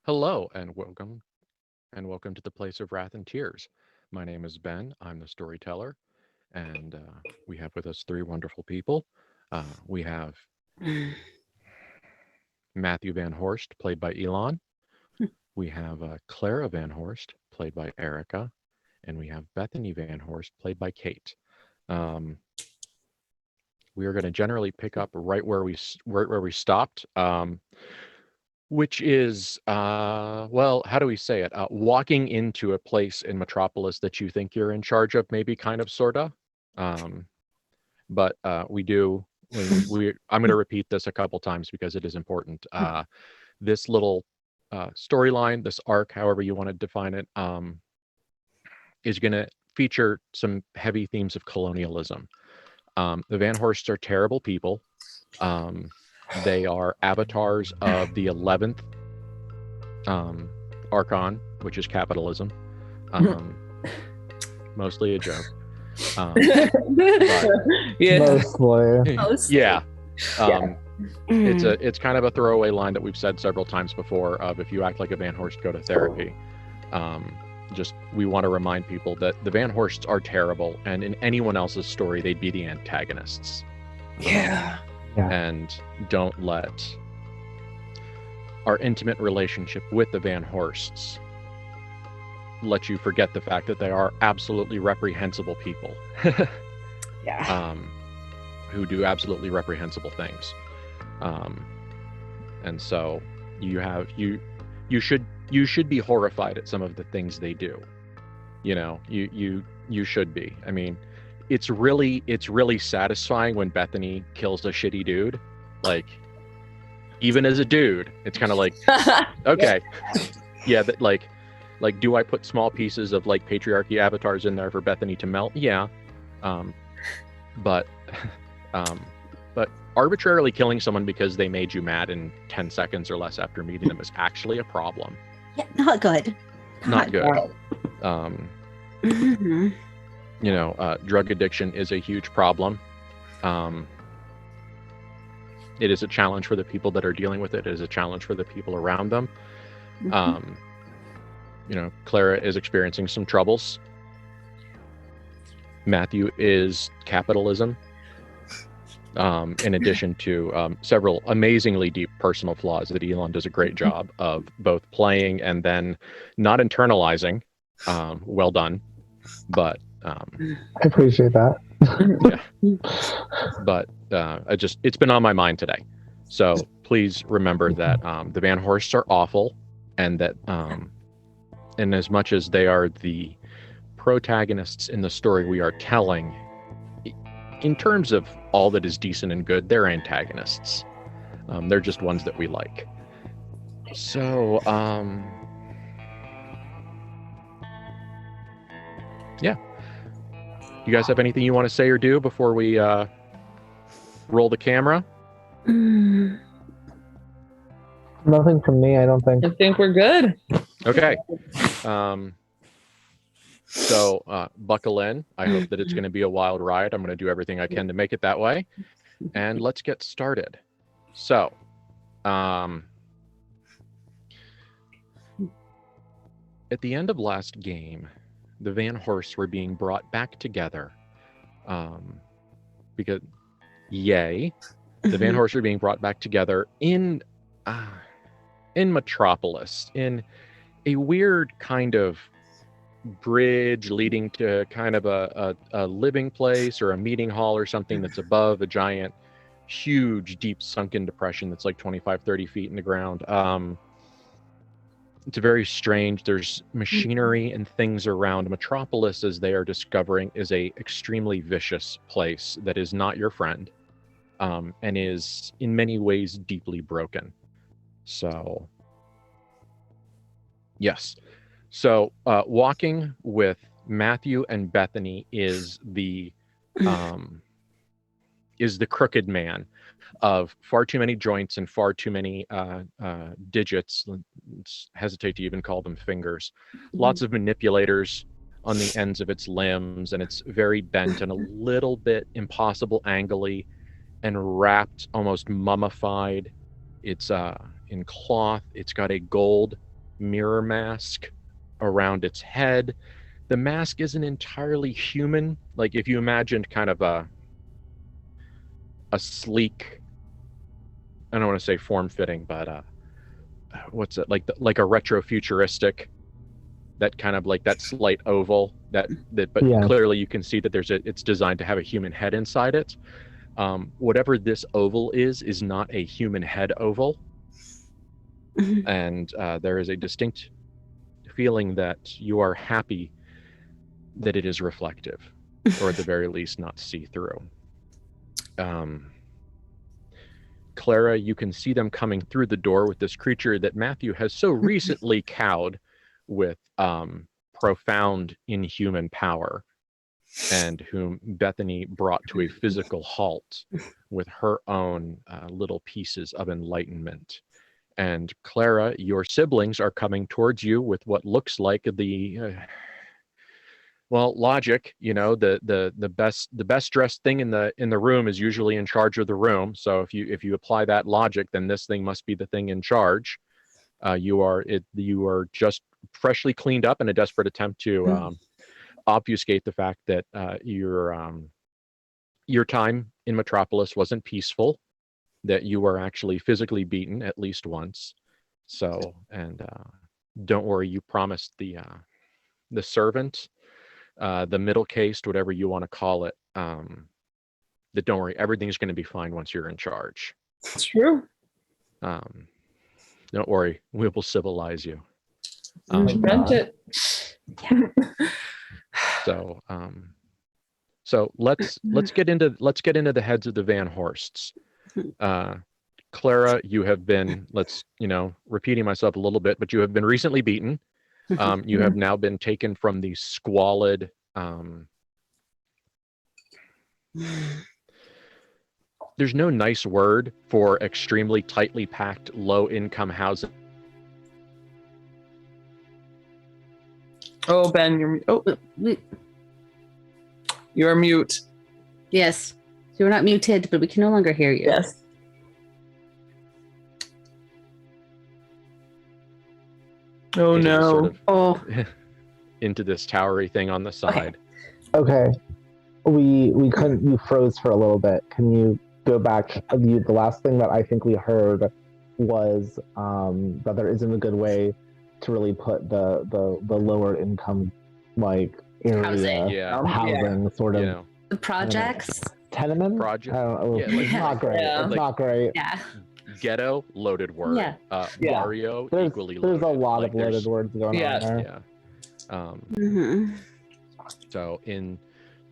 Hello and welcome to the place of wrath and tears. My name is Ben. I'm the storyteller, and we have with us three wonderful people. We have Matthew Van Horst, played by Elon. We have Clara Van Horst, played by Erica, and we have Bethany Van Horst, played by Kate. Um, we are going to generally pick up right where we stopped. Which is, well, how do we say it? Walking into a place in Metropolis that you think you're in charge of, maybe kind of, sorta. Um, but we do. I'm going to repeat this a couple times because it is important. This little storyline, this arc, however you want to define it, is going to feature some heavy themes of colonialism. The Van Horsts are terrible people. Um, they are avatars of the 11th archon, which is capitalism. Mostly a joke. But, Yeah. Mostly. yeah. It's kind of a throwaway line that we've said several times before of if you act like a Van Horst, go to therapy. Just we want to remind people that the Van Horsts are terrible, and in anyone else's story, they'd be the antagonists. Yeah. And don't let our intimate relationship with the Van Horsts let you forget the fact that they are absolutely reprehensible people. Yeah. Who do absolutely reprehensible things. And so you should be horrified at some of the things they do. You know, you should be. I mean, it's really satisfying when Bethany kills a shitty dude. Like, even as a dude, it's kind of like, okay, yeah, that like, do I put small pieces of like patriarchy avatars in there for Bethany to melt? Yeah, but arbitrarily killing someone because they made you mad in 10 seconds or less after meeting them is actually a problem. Yeah, not good. Not good. Mm-hmm. You know, drug addiction is a huge problem. It is a challenge for the people that are dealing with it. It is a challenge for the people around them. Mm-hmm. You know, Clara is experiencing some troubles. Matthew is capitalism. In addition to several amazingly deep personal flaws that Elon does a great job of both playing and then not internalizing. Well done. But I appreciate that. Yeah. But it's been on my mind today. So please remember that the Van Horsts are awful, and that and as much as they are the protagonists in the story we are telling, in terms of all that is decent and good, they're antagonists. They're just ones that we like. So, yeah. You guys have anything you want to say or do before we roll the camera? Nothing from me, I don't think. I think we're good. Okay. So buckle in. I hope that it's going to be a wild ride. I'm going to do everything I can to make it that way. And let's get started. So, at the end of last game, the Van Horsts were being brought back together. Because, yay, the Van Horsts were being brought back together in Metropolis, in a weird kind of bridge leading to kind of a living place or a meeting hall or something that's above a giant, huge, deep sunken depression that's like 25-30 feet in the ground. It's very strange. There's machinery and things around. Metropolis, as they are discovering, is a extremely vicious place that is not your friend, and is in many ways deeply broken. So yes. So walking with Matthew and Bethany is the crooked man of far too many joints and far too many digits. Let's hesitate to even call them fingers. Lots of manipulators on the ends of its limbs, and it's very bent and a little bit impossible angly and wrapped, almost mummified. It's in cloth. It's got a gold mirror mask around its head. The mask isn't entirely human. Like if you imagined kind of a sleek, I don't want to say form-fitting, but what's it like a retro-futuristic, that kind of like that slight oval but Yeah. clearly you can see that it's designed to have a human head inside it. Whatever this oval is not a human head oval. And there is a distinct feeling that you are happy that it is reflective, or at the very least not see-through. Clara, you can see them coming through the door with this creature that Matthew has so recently cowed with profound inhuman power, and whom Bethany brought to a physical halt with her own little pieces of enlightenment. And Clara, your siblings are coming towards you with what looks like the logic. You know, the best dressed thing in the room is usually in charge of the room. So if you apply that logic, then this thing must be the thing in charge. You are just freshly cleaned up in a desperate attempt to obfuscate the fact that your time in Metropolis wasn't peaceful, that you were actually physically beaten at least once. So, and don't worry, you promised the servant, the middle cased, whatever you want to call it, that don't worry, everything's going to be fine once you're in charge. It's true. Don't worry, we will civilize you. Rent it. So let's get into the heads of the Van Horsts. Clara, you have been, repeating myself a little bit, but you have been recently beaten. You have now been taken from the squalid, there's no nice word for extremely tightly packed, low-income housing. Oh, Ben, you're mute. Yes. You're not muted, but we can no longer hear you. Yes. Oh, It is no. sort of into this towery thing on the side. Okay. We couldn't. You froze for a little bit. Can you go back? The last thing that I think we heard was that there isn't a good way to really put the lower income area housing sort of The projects. Tenement. Project. I don't know. Yeah, not great. Yeah. It's not great. Yeah. Ghetto, loaded word. Yeah. Mario, equally loaded. There's a lot of loaded words going on there. Yeah. So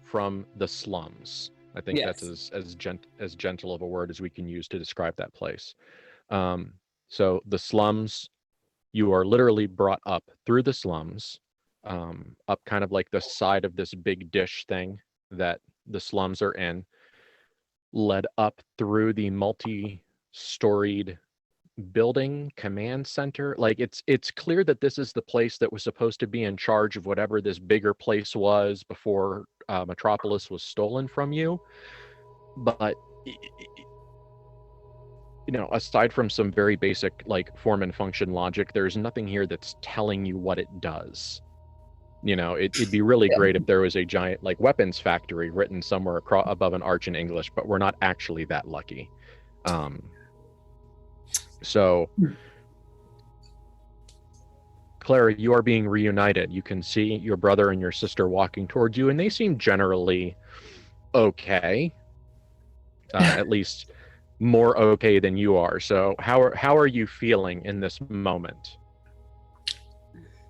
from the slums, I think that's as gentle of a word as we can use to describe that place. So the slums, you are literally brought up through the slums, up kind of like the side of this big dish thing that the slums are in, led up through the multi-storied building command center. Like it's clear that this is the place that was supposed to be in charge of whatever this bigger place was before Metropolis was stolen from you. But aside from some very basic form and function logic, there's nothing here that's telling you what it does. It'd be really great if there was a giant weapons factory written somewhere above an arch in English, but we're not actually that lucky. So, Clara, you are being reunited. You can see your brother and your sister walking towards you, and they seem generally okay. At least more okay than you are. So, how are you feeling in this moment?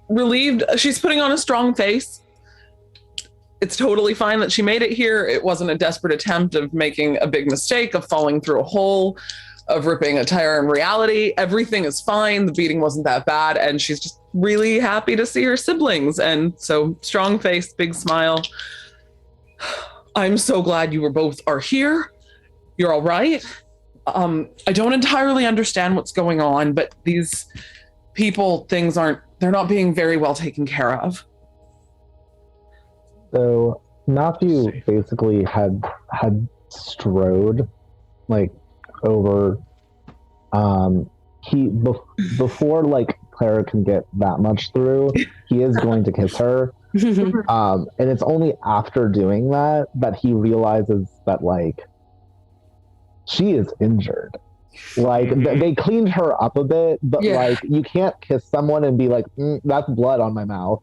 Relieved. She's putting on a strong face. It's totally fine that she made it here. It wasn't a desperate attempt of making a big mistake, of falling through a hole, of ripping a tire in reality. Everything is fine. The beating wasn't that bad. And she's just really happy to see her siblings. And so strong face, big smile. I'm so glad you both are here. You're all right. I don't entirely understand what's going on, but these people, they're not being very well taken care of. So Matthew basically had strode over before Clara can get that much through, he is going to kiss her. And it's only after doing that that he realizes that like she is injured. Like they cleaned her up a bit, but like you can't kiss someone and be like, that's blood on my mouth.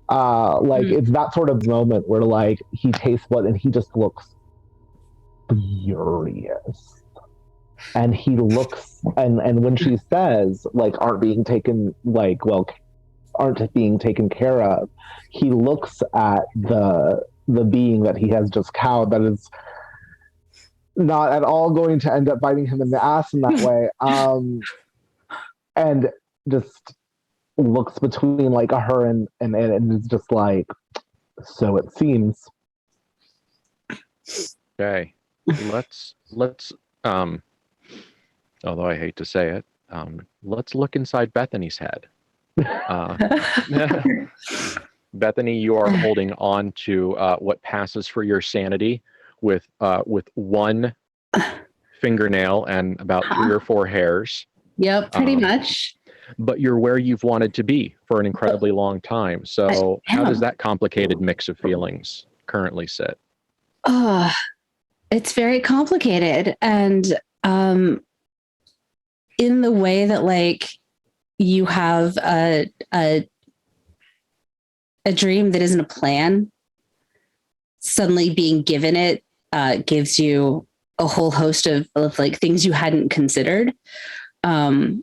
Like it's that sort of moment where like he tastes blood and he just looks furious. And he looks and when she says like aren't being taken care of, he looks at the being that he has just cowed that is not at all going to end up biting him in the ass in that way. And just looks between like her and is just like, so it seems. Okay. Let's although I hate to say it, let's look inside Bethany's head. Bethany, you are holding on to what passes for your sanity with one fingernail and about 3 or 4 hairs. Yep, pretty much. But you're where you've wanted to be for an incredibly long time. So how does that complicated mix of feelings currently sit? It's very complicated. And in the way that like you have a dream that isn't a plan, suddenly being given it gives you a whole host of like things you hadn't considered. So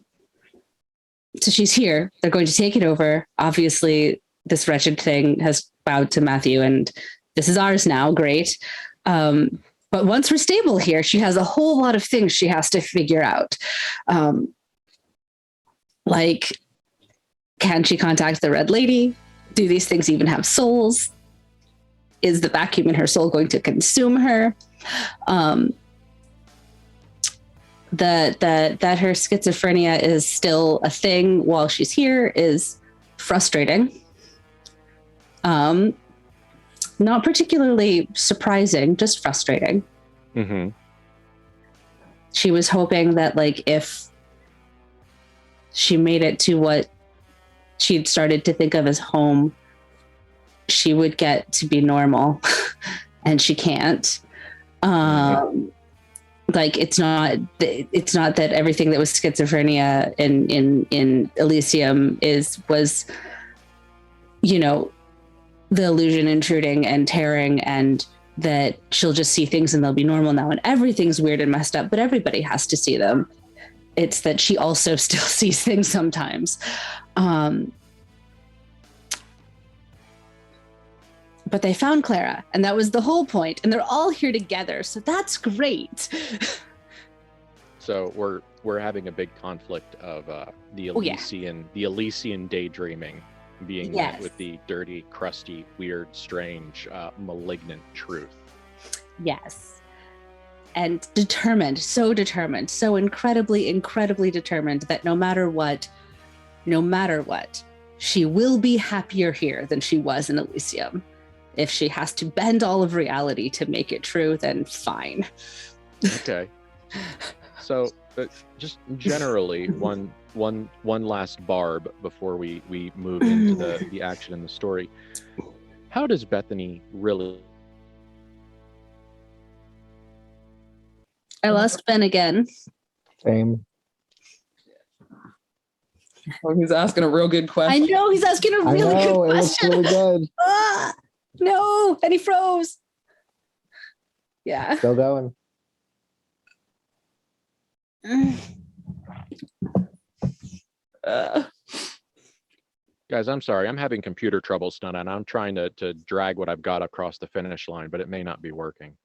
she's here. They're going to take it over. Obviously, this wretched thing has bowed to Matthew, and this is ours now. Great. But once we're stable here, she has a whole lot of things she has to figure out. Like, can she contact the Red Lady? Do these things even have souls? Is the vacuum in her soul going to consume her? That her schizophrenia is still a thing while she's here is frustrating. Not particularly surprising, just frustrating. Mm-hmm. She was hoping that like if she made it to what she'd started to think of as home, she would get to be normal, and she can't. Like it's not that everything that was schizophrenia in Elysium was, you know, the illusion intruding and tearing, and that she'll just see things and they'll be normal now, and everything's weird and messed up, but everybody has to see them. It's that she also still sees things sometimes. But they found Clara, and that was the whole point, and they're all here together, so that's great. So we're having a big conflict of the Elysian daydreaming being met with the dirty, crusty, weird, strange, malignant truth. Yes. And determined, so incredibly, incredibly determined that no matter what, she will be happier here than she was in Elysium. If she has to bend all of reality to make it true, then fine. Okay. So just generally, one last barb before we move into the action in the story. How does Bethany really... I lost Ben again. Same. Oh, he's asking a real good question. I know, he's asking a really good question. It looks really good. No, and he froze. Yeah. Still going. Guys, I'm sorry. I'm having computer troubles tonight, and I'm trying to drag what I've got across the finish line, but it may not be working.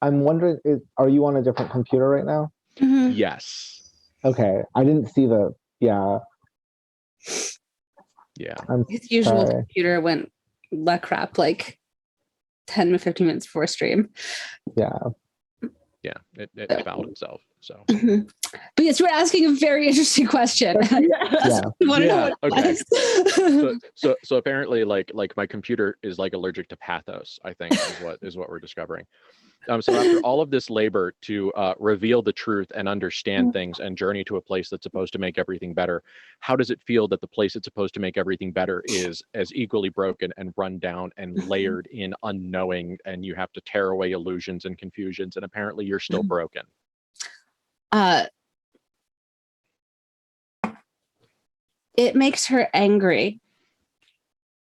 I'm wondering, are you on a different computer right now? Mm-hmm. Yes. Okay. I didn't see the... Yeah. His usual computer went crap like 10 to 15 minutes before stream. Yeah. Yeah, it fouled itself. So. But yes, we're asking a very interesting question. Yeah. Okay. So apparently, like my computer is like allergic to pathos, I think is what we're discovering. So after all of this labor to reveal the truth and understand things and journey to a place that's supposed to make everything better, how does it feel that the place that's supposed to make everything better is as equally broken and run down and layered in unknowing, and you have to tear away illusions and confusions, and apparently you're still broken? It makes her angry,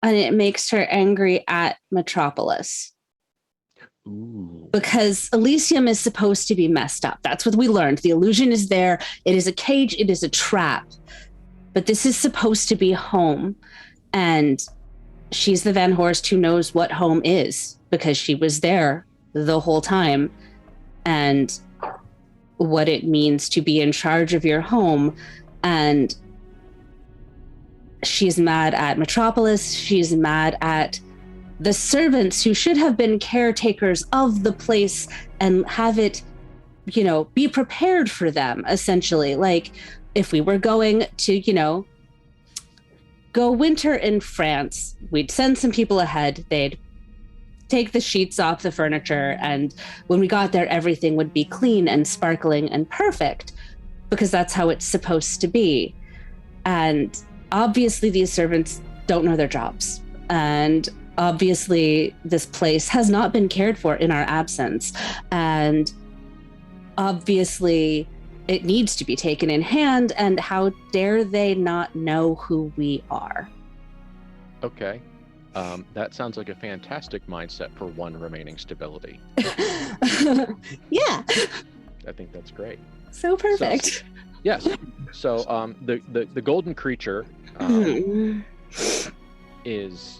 and it makes her angry at Metropolis. Ooh. Because Elysium is supposed to be messed up. That's what we learned. The illusion is there. It is a cage. It is a trap. But this is supposed to be home. And she's the Van Horst who knows what home is, because she was there the whole time. And what it means to be in charge of your home. And she's mad at Metropolis. She's mad at the servants who should have been caretakers of the place and have it, be prepared for them, essentially. Like, if we were going to, go winter in France, we'd send some people ahead. They'd take the sheets off the furniture. And when we got there, everything would be clean and sparkling and perfect, because that's how it's supposed to be. And obviously these servants don't know their jobs. And obviously this place has not been cared for in our absence. And obviously it needs to be taken in hand. And how dare they not know who we are? Okay. That sounds like a fantastic mindset for one remaining stability. Yeah. I think that's great. So perfect. So, yes. So the golden creature is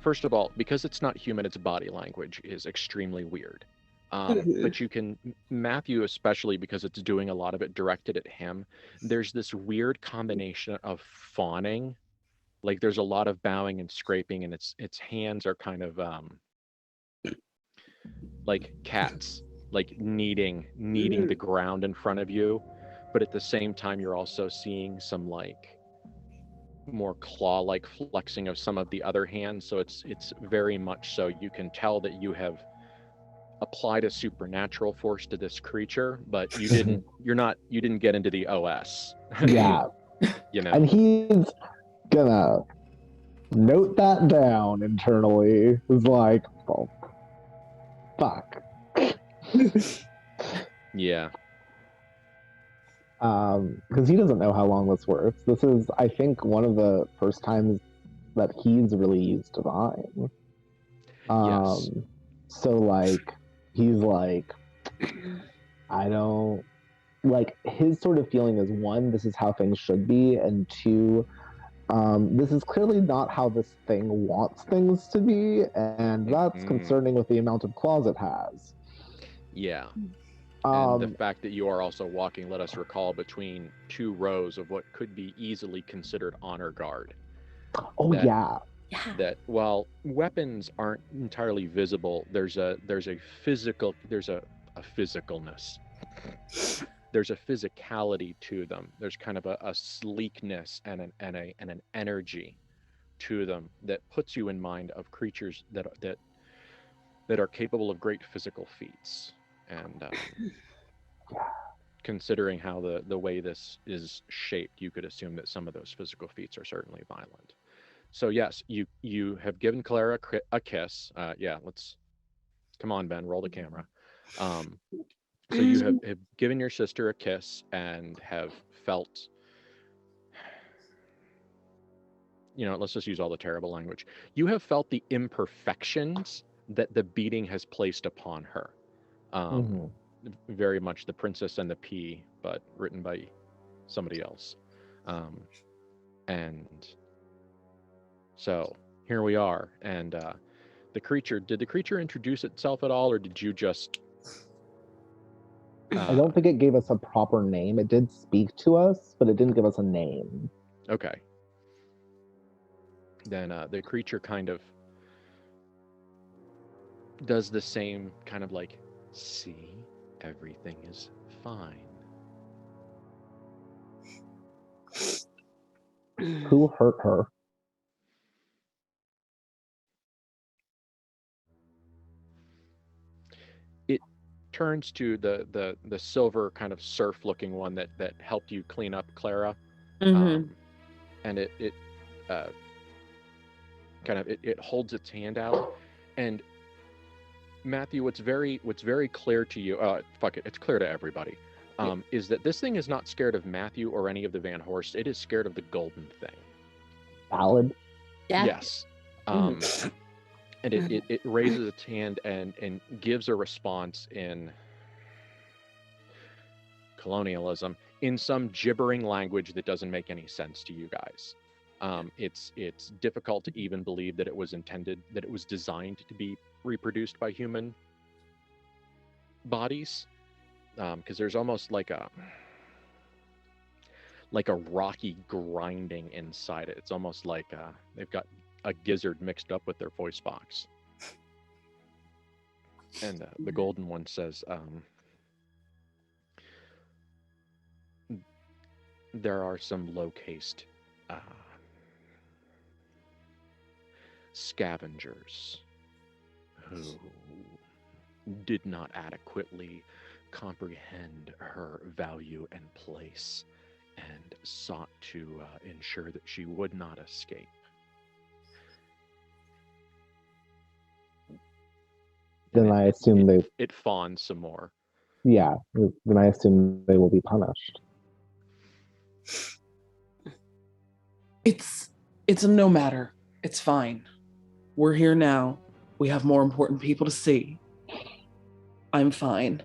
first of all, because it's not human, its body language is extremely weird. But you can, Matthew especially, because it's doing a lot of it directed at him, there's this weird combination of fawning, like there's a lot of bowing and scraping, and its hands are kind of like cats, like kneading the ground in front of you, but at the same time you're also seeing some like more claw-like flexing of some of the other hands. So it's very much so you can tell that you have applied a supernatural force to this creature, but you didn't get into the OS. Yeah. And he's gonna note that down internally. It's like, oh, fuck. Yeah. Because he doesn't know how long this works. This is, I think, one of the first times that he's really used Divine. Yes. So, like, he's like, I don't, like, his sort of feeling is, one, this is how things should be, and two, this is clearly not how this thing wants things to be, and that's concerning with the amount of claws it has. Yeah. And the fact that you are also walking, let us recall, between two rows of what could be easily considered honor guard. Oh, yeah. That while weapons aren't entirely visible, there's a physicalness. There's a physicality to them. There's kind of a sleekness and an energy to them that puts you in mind of creatures that are capable of great physical feats. And considering how the way this is shaped, you could assume that some of those physical feats are certainly violent. So yes, you have given Clara a kiss. Yeah, let's come on, Ben, roll the camera. So you have given your sister a kiss and have felt, let's just use all the terrible language. You have felt the imperfections that the beating has placed upon her. Very much The Princess and the Pea, but written by somebody else. And so here we are. And did the creature introduce itself at all, or did you just... I don't think it gave us a proper name. It did speak to us, but it didn't give us a name. Okay. Then the creature kind of does the same kind of like, see, everything is fine. Who hurt her? It turns to the silver kind of surf looking one that helped you clean up Clara. Mm-hmm. And it kind of it holds its hand out, and Matthew, what's very clear to you, it's clear to everybody, is that this thing is not scared of Matthew or any of the Van Horst. It is scared of the golden thing. Valid. Yeah. Yes. And it raises its hand and gives a response in colonialism in some gibbering language that doesn't make any sense to you guys. It's difficult to even believe that it was designed to be reproduced by human bodies, because there's almost like a rocky grinding inside it. It's almost like they've got a gizzard mixed up with their voice box. And the golden one says, there are some low-caste scavengers who did not adequately comprehend her value and place and sought to ensure that she would not escape. Then I assume it fawns some more. Yeah, then I assume they will be punished. It's no matter. It's fine. We're here now. We have more important people to see. I'm fine.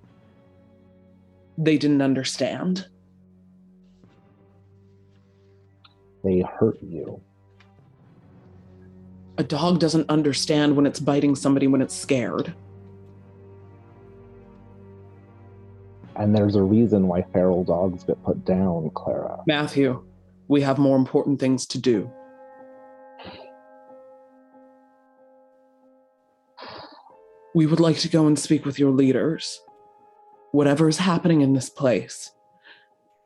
They didn't understand. They hurt you. A dog doesn't understand when it's biting somebody when it's scared. And there's a reason why feral dogs get put down, Clara. Matthew, we have more important things to do. We would like to go and speak with your leaders. Whatever is happening in this place,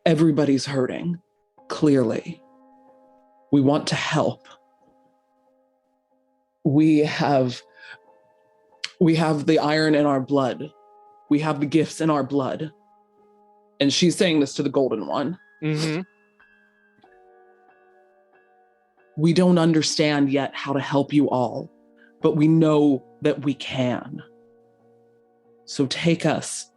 everybody's hurting, clearly. We want to help. We have the iron in our blood. We have the gifts in our blood. And she's saying this to the golden one. Mm-hmm. We don't understand yet how to help you all, but we know that we can. So take us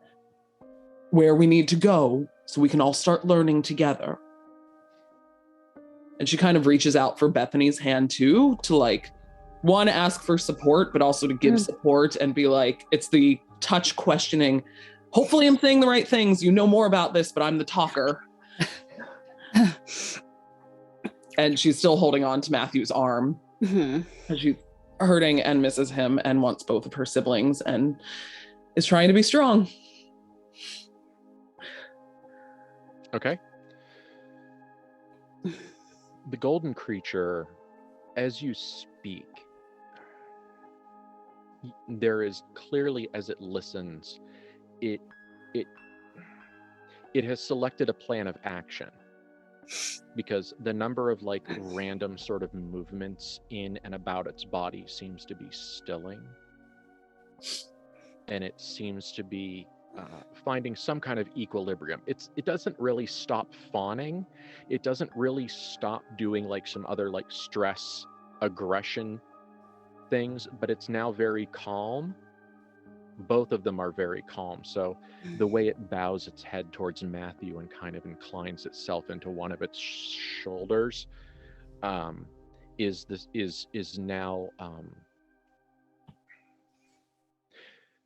where we need to go so we can all start learning together. And she kind of reaches out for Bethany's hand too, to like, one, ask for support, but also to give support and be like, it's the touch questioning. Hopefully I'm saying the right things. You know more about this, but I'm the talker. And she's still holding on to Matthew's arm. Mm-hmm. She's hurting and misses him and wants both of her siblings and is trying to be strong. Okay. The golden creature, as you speak, there is clearly, as it listens, it has selected a plan of action, because the number of like random sort of movements in and about its body seems to be stilling, and it seems to be finding some kind of equilibrium. It doesn't really stop fawning. It doesn't really stop doing like some other like stress, aggression things, but it's now very calm. Both of them are very calm. So the way it bows its head towards Matthew and kind of inclines itself into one of its shoulders is now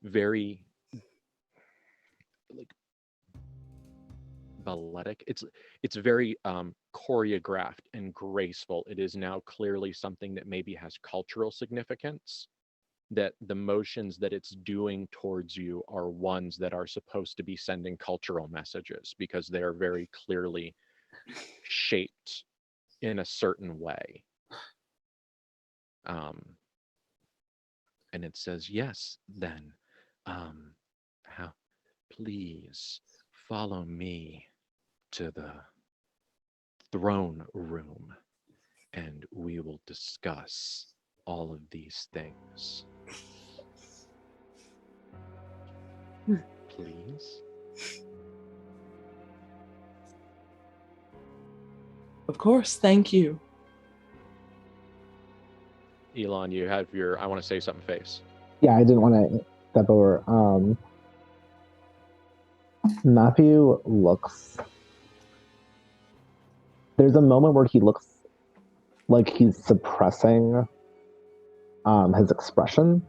very like balletic. It's very choreographed and graceful. It is now clearly something that maybe has cultural significance, that the motions that it's doing towards you are ones that are supposed to be sending cultural messages, because they are very clearly shaped in a certain way. And and it says, yes, then, how, please follow me to the throne room, and we will discuss all of these things. Please? Of course, thank you. Elon, you have your I want to say something face. Yeah, I didn't want to step over. Matthew looks. There's a moment where he looks like he's suppressing his expression.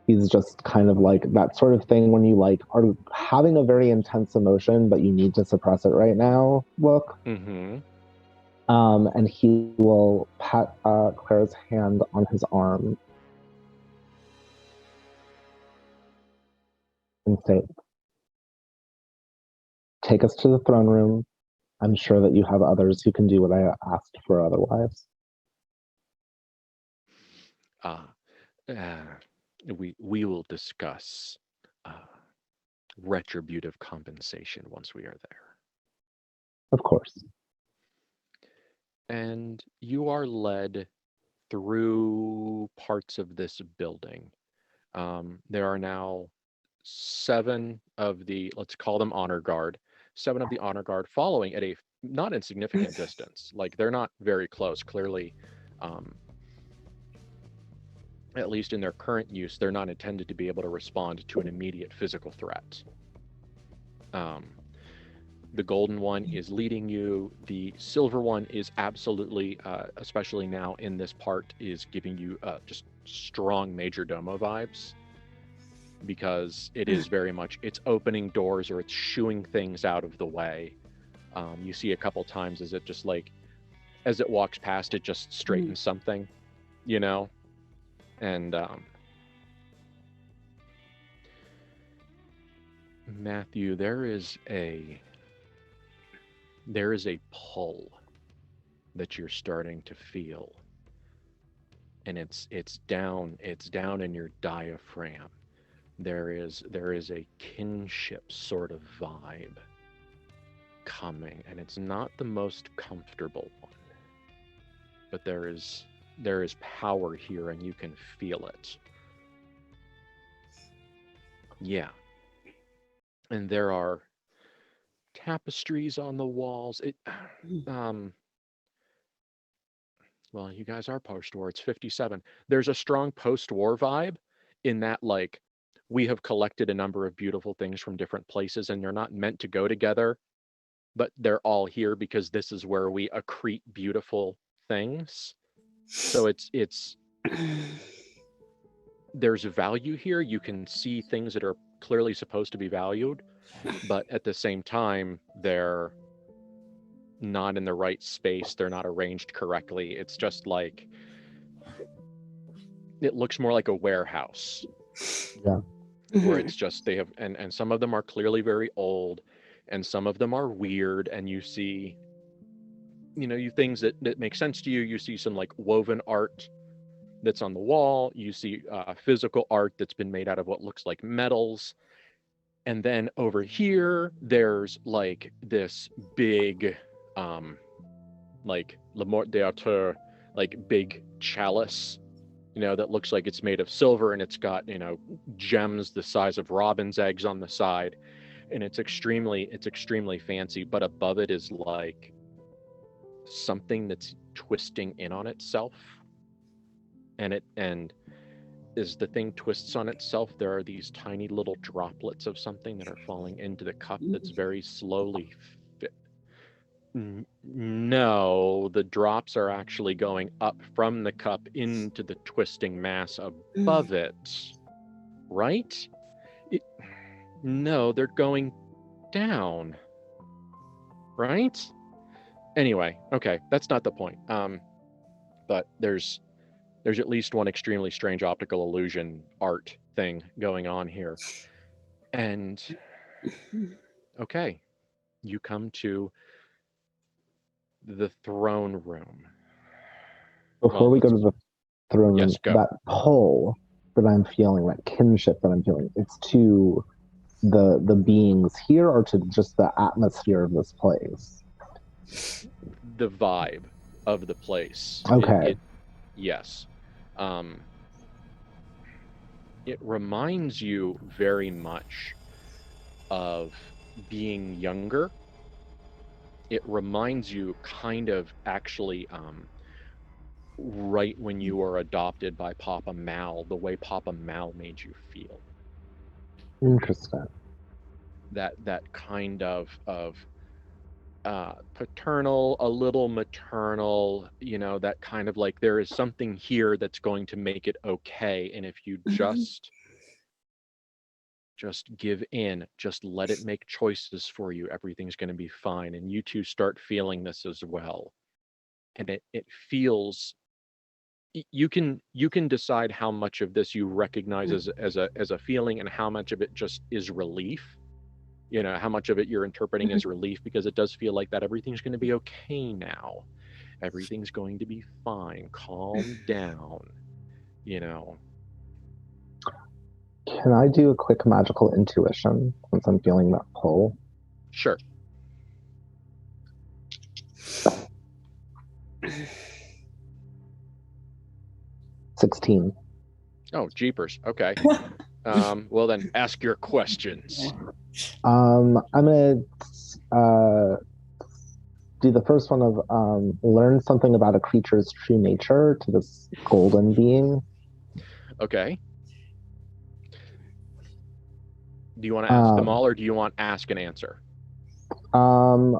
He's just kind of like that sort of thing when you like are having a very intense emotion, but you need to suppress it right now. Look. Mm-hmm. And he will pat Clara's hand on his arm and say, take us to the throne room. I'm sure that you have others who can do what I asked for otherwise. We will discuss retributive compensation once we are there. Of course. And you are led through parts of this building. There are now 7 of the, let's call them honor guard, 7 of the honor guard following at a not insignificant distance. Like, they're not very close. Clearly, at least in their current use, they're not intended to be able to respond to an immediate physical threat. The golden one is leading you. The silver one is absolutely, especially now in this part, is giving you just strong major domo vibes, because it is very much, it's opening doors or it's shooing things out of the way. You see a couple times as it just like, as it walks past, it just straightens something, you know? And Matthew, there is a pull that you're starting to feel, and it's down in your diaphragm. There is a kinship sort of vibe coming, and it's not the most comfortable one, but there is power here, and you can feel it. Yeah. And there are tapestries on the walls. Well, you guys are post-war. It's 57. There's a strong post-war vibe in that, like, we have collected a number of beautiful things from different places, and they're not meant to go together, but they're all here because this is where we accrete beautiful things. So it's there's a value here. You can see things that are clearly supposed to be valued, but at the same time, they're not in the right space. They're not arranged correctly. It's just like, it looks more like a warehouse. Yeah. Where it's just, they have, and some of them are clearly very old, and some of them are weird, and you see, you things that make sense to you. You see some like woven art that's on the wall. You see physical art that's been made out of what looks like metals. And then over here, there's like this big, like Le Mort d'Arthur, like big chalice, that looks like it's made of silver, and it's got, gems the size of robin's eggs on the side. And it's extremely fancy, but above it is like something that's twisting in on itself. And as the thing twists on itself, there are these tiny little droplets of something that are falling into the cup that's very slowly No, the drops are actually going up from the cup into the twisting mass above it. Right? No, they're going down. Right? Anyway, okay, that's not the point. But there's at least one extremely strange optical illusion art thing going on here. And okay, you come to the throne room. Before we go to the throne room, Yes, go. that pole, that I'm feeling, that kinship that I'm feeling, it's to the beings here or to just the atmosphere of this place? The vibe of the place. Okay. Yes. It reminds you very much of being younger. It reminds you kind of actually right when you were adopted by Papa Mal, the way Papa Mal made you feel. Interesting. That kind of paternal, a little maternal, that kind of like there is something here that's going to make it okay, and if you just give in, just let it make choices for you, everything's going to be fine. And you two start feeling this as well, and it feels, you can decide how much of this you recognize as a feeling and how much of it just is relief. How much of it you're interpreting as relief, because it does feel like that everything's going to be okay now. Everything's going to be fine. Calm down. Can I do a quick magical intuition since I'm feeling that pull? Sure. $16. Oh, jeepers. Okay. Well then, ask your questions. I'm gonna do the first one of learn something about a creature's true nature to this golden being. Okay. Do you want to ask them all, or do you want ask and answer? I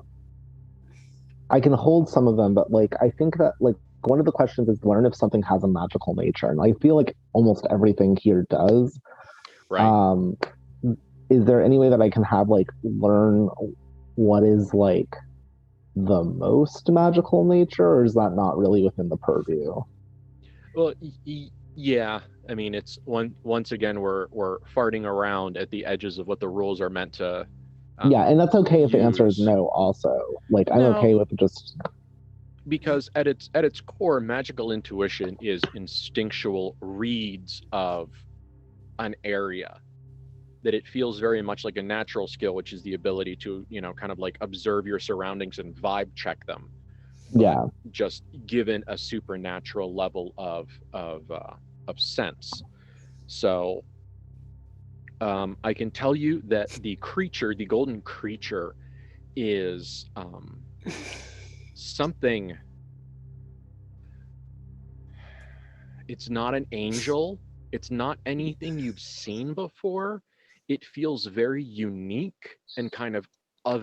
can hold some of them, but I think that one of the questions is learn if something has a magical nature, and I feel like almost everything here does. Right. Is there any way that I can have learn what is the most magical nature, or is that not really within the purview? Well, yeah. I mean, it's once again we're farting around at the edges of what the rules are meant to. Yeah, and that's okay if the answer is use. no. Also, I'm No. okay with just, because at its core, magical intuition is instinctual reads of an area. That it feels very much like a natural skill, which is the ability to, kind of observe your surroundings and vibe check them. Yeah. Just given a supernatural level of sense. So I can tell you that the creature, the golden creature, is something. It's not an angel. It's not anything you've seen before. It feels very unique and kind of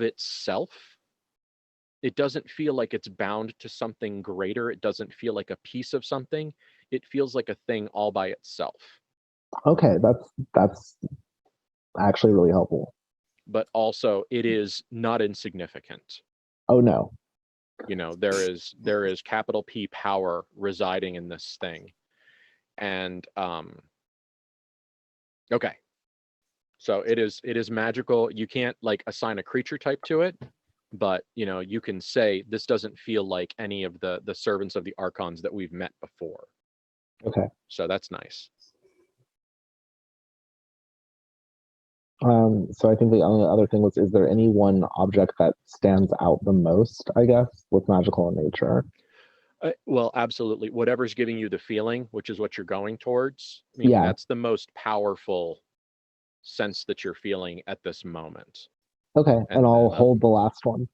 itself. It doesn't feel like it's bound to something greater. It doesn't feel like a piece of something. It feels like a thing all by itself. Okay, that's actually really helpful. But also, it is not insignificant. Oh no. There is capital P power residing in this thing. And okay. So it is magical. You can't assign a creature type to it, but you can say this doesn't feel like any of the servants of the archons that we've met before. Okay. So that's nice. So I think the only other thing was, is there any one object that stands out the most, I guess, with magical in nature? Well, absolutely. Whatever's giving you the feeling, which is what you're going towards. I mean, Yeah. That's the most powerful sense that you're feeling at this moment. Okay, and I'll hold the last one.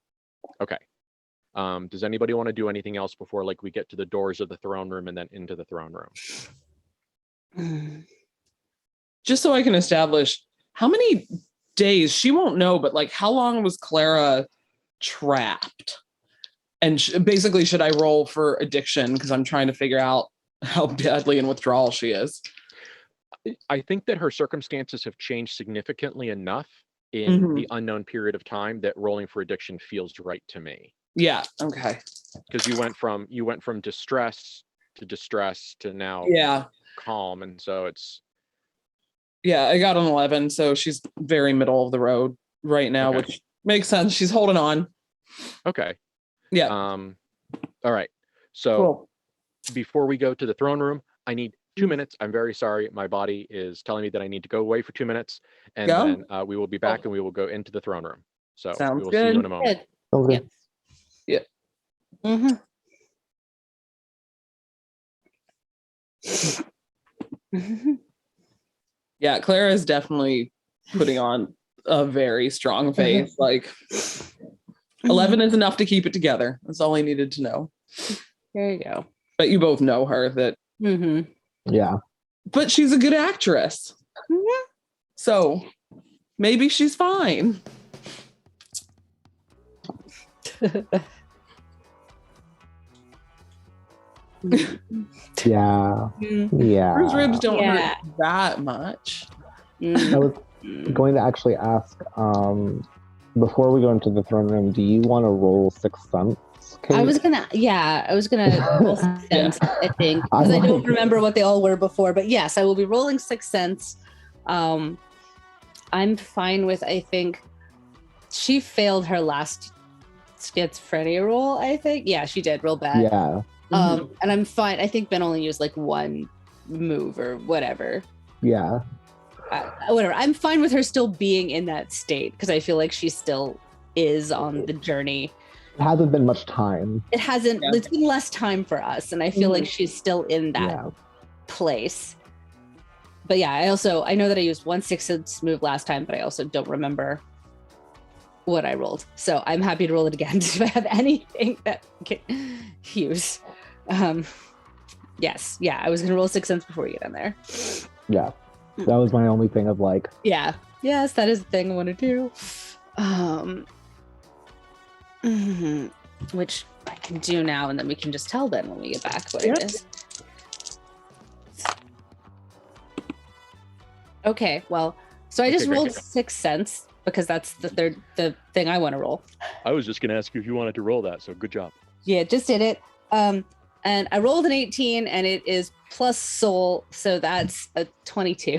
Okay. Does anybody want to do anything else before we get to the doors of the throne room and then into the throne room? Just so I can establish how many days, she won't know, but how long was Clara trapped? And basically, should I roll for addiction? Because I'm trying to figure out how badly in withdrawal she is. I think that her circumstances have changed significantly enough in the unknown period of time that rolling for addiction feels right to me. Yeah. Okay. Because you went from distress to now calm, and so it's. Yeah, I got an 11, so she's very middle of the road right now, which makes sense. She's holding on. Okay. Yeah. All right. So before we go to the throne room, I need 2 minutes. I'm very sorry. My body is telling me that I need to go away for 2 minutes, and Yeah. then we will be back and we will go into the throne room. So Sounds we will see you good. in a moment. Good. Sounds good. Yeah. Yeah, Clara is definitely putting on a very strong face. Like 11 is enough to keep it together. That's all I needed to know. There you go. But you both know her that, Yeah. but she's a good actress. So maybe she's fine. Yeah. Yeah. Bruised ribs don't Yeah. hurt that much. I was going to actually ask, before we go into the throne room, do you want to roll Sixth Sense? I was gonna roll Sixth Sense, I think, because I don't remember what they all were before. But yes, I will be rolling Sixth Sense. I'm fine with. I think she failed her last schizophrenia roll. I think, yeah, she did real bad. Yeah. And I'm fine. I think Ben only used like one move or whatever. Yeah. Whatever. I'm fine with her still being in that state because I feel like she still is on the journey. It hasn't been much time. It hasn't. Yeah. It's been less time for us, and I feel like she's still in that Yeah. place. But yeah, I know that I used one Sixth Sense move last time, but I also don't remember what I rolled. So I'm happy to roll it again if I have anything that I can use. Yes, yeah, I was gonna roll Sixth Sense before we get in there. Yeah. That was my only thing of like. Yeah. Yes, that is the thing I want to do. Which I can do now, and then we can just tell Ben when we get back what it is. Okay, well, so I just rolled Sixth Sense because that's the thing I want to roll. I was just going to ask you if you wanted to roll that, so good job. Yeah, just did it. And I rolled an 18, and it is plus soul, so that's a 22.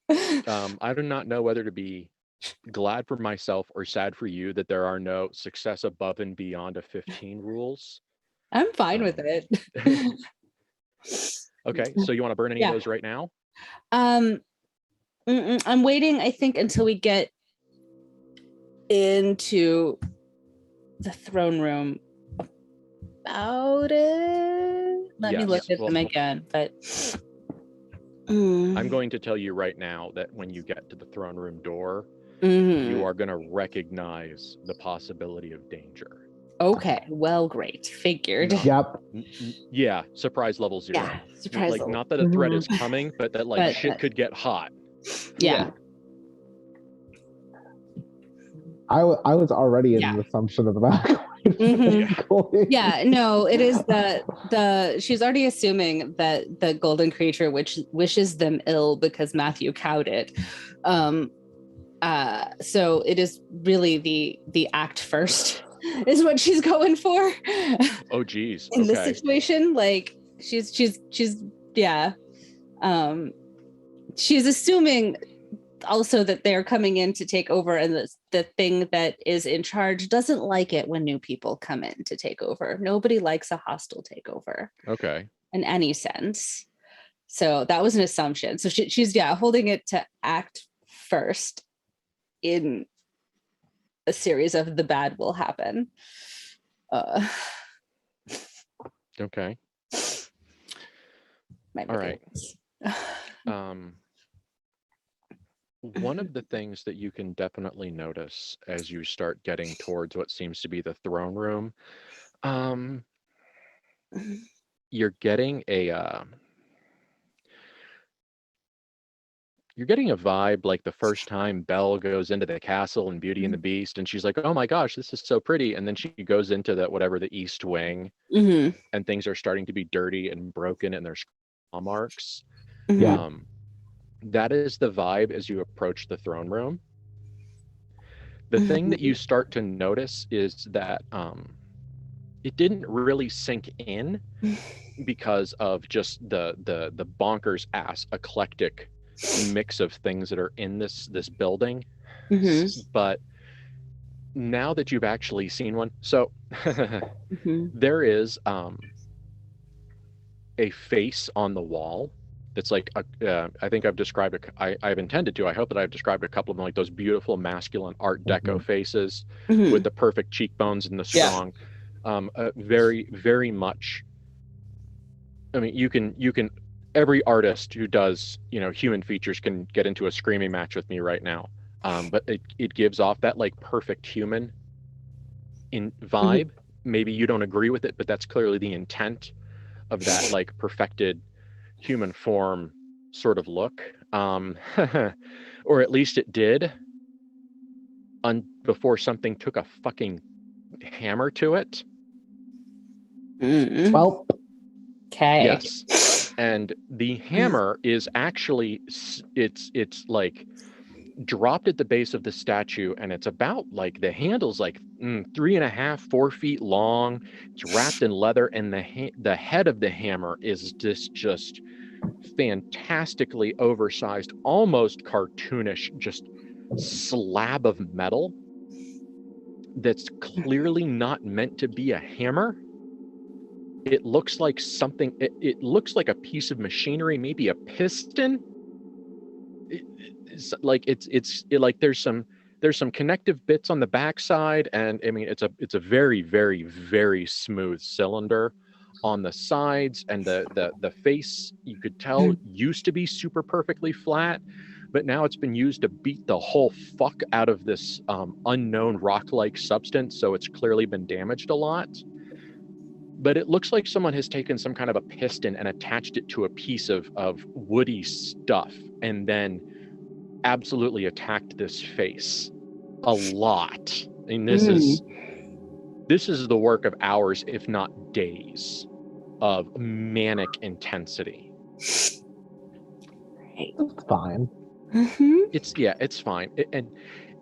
I do not know whether to be glad for myself or sad for you that there are no success above and beyond a 15 rules. I'm fine with it. Okay, so you want to burn any of those right now? I'm waiting, I think, until we get into the throne room about it. Let me look at them again, but I'm going to tell you right now that when you get to the throne room door, you are going to recognize the possibility of danger. Okay, well, great. Figured. Yep. Yeah, surprise level 0. Yeah, surprise like level. Not that a threat is coming, but that like shit could get hot. Yeah. I was already in an assumption of that. Yeah, no, it is the she's already assuming that the golden creature which wishes them ill because Matthew cowed it. So it is really the act first is what she's going for. Oh geez. In this situation, like she's yeah. She's assuming also that they're coming in to take over, and the thing that is in charge doesn't like it when new people come in to take over. Nobody likes a hostile takeover. Okay. In any sense. So that was an assumption. So she's holding it to act first in a series of the bad will happen. Okay. All right. One of the things that you can definitely notice as you start getting towards what seems to be the throne room, you're getting a vibe like the first time Belle goes into the castle in Beauty and the Beast, and she's like, "Oh my gosh, this is so pretty," and then she goes into the East Wing, and things are starting to be dirty and broken, and there's claw marks. Yeah. That is the vibe as you approach the throne room. The thing that you start to notice is that it didn't really sink in because of just the bonkers ass eclectic mix of things that are in this building. But now that you've actually seen one, so there is a face on the wall that's like I think I've described it. I've intended to. I hope that I've described a couple of them, like those beautiful masculine Art Deco faces with the perfect cheekbones and the strong, very, very much. I mean, you can. Every artist who does human features can get into a screaming match with me right now. But it gives off that like perfect human in vibe. Maybe you don't agree with it, but that's clearly the intent of that like perfected human form sort of look, or at least it did before something took a fucking hammer to it. Well, okay. Yes, and the hammer is actually it's like dropped at the base of the statue, and it's about like the handle's like 3.5, 4 feet long. It's wrapped in leather, and the head of the hammer is just fantastically oversized, almost cartoonish, just slab of metal that's clearly not meant to be a hammer. It looks like something. It looks like a piece of machinery, maybe a piston. It's like like there's some connective bits on the backside, and I mean it's a very, very, very smooth cylinder on the sides, and the face, you could tell, used to be super perfectly flat, but now it's been used to beat the whole fuck out of this unknown rock-like substance, so it's clearly been damaged a lot. But it looks like someone has taken some kind of a piston and attached it to a piece of woody stuff, and then absolutely attacked this face a lot. I mean, this is the work of hours, if not days, of manic intensity. it's fine. It's fine.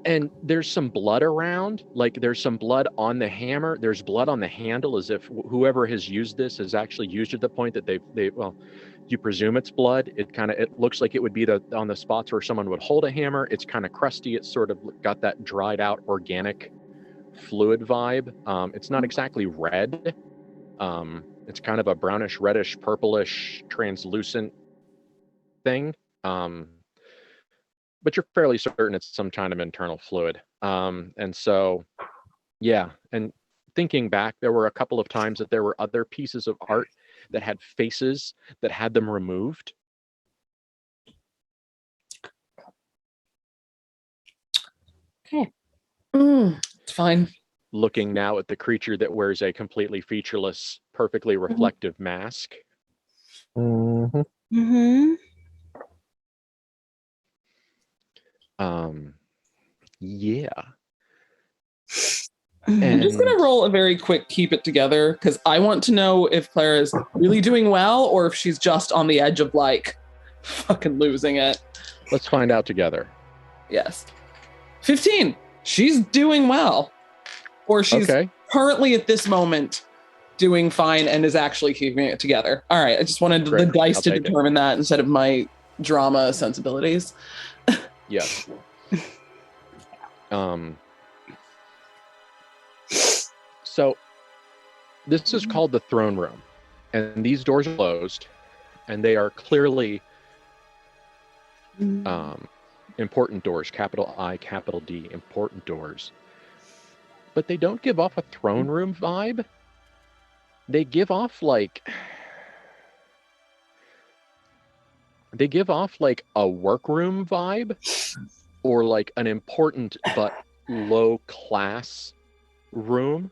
And there's some blood around, like there's some blood on the hammer, there's blood on the handle, as if whoever has used this has actually used it to the point that they well, you presume it's blood. It looks like it would be on the spots where someone would hold a hammer. It's kind of crusty. It's sort of got that dried out organic fluid vibe. It's not exactly red. It's kind of a brownish, reddish, purplish, translucent thing. But you're fairly certain it's some kind of internal fluid. And so, yeah. And thinking back, there were a couple of times that there were other pieces of art that had faces that had them removed. Okay. It's fine. Looking now at the creature that wears a completely featureless, perfectly reflective mask. Yeah. I'm just going to roll a very quick keep it together, because I want to know if Clara is really doing well or if she's just on the edge of like fucking losing it. Let's find out together. Yes. 15. She's doing well. Or she's currently at this moment doing fine and is actually keeping it together. All right. I just wanted the dice to determine that instead of my drama sensibilities. Yes. So this is called the throne room, and these doors are closed, and they are clearly important doors, capital I, capital D, important doors. But they don't give off a throne room vibe. They give off like a workroom vibe, or like an important but low class room.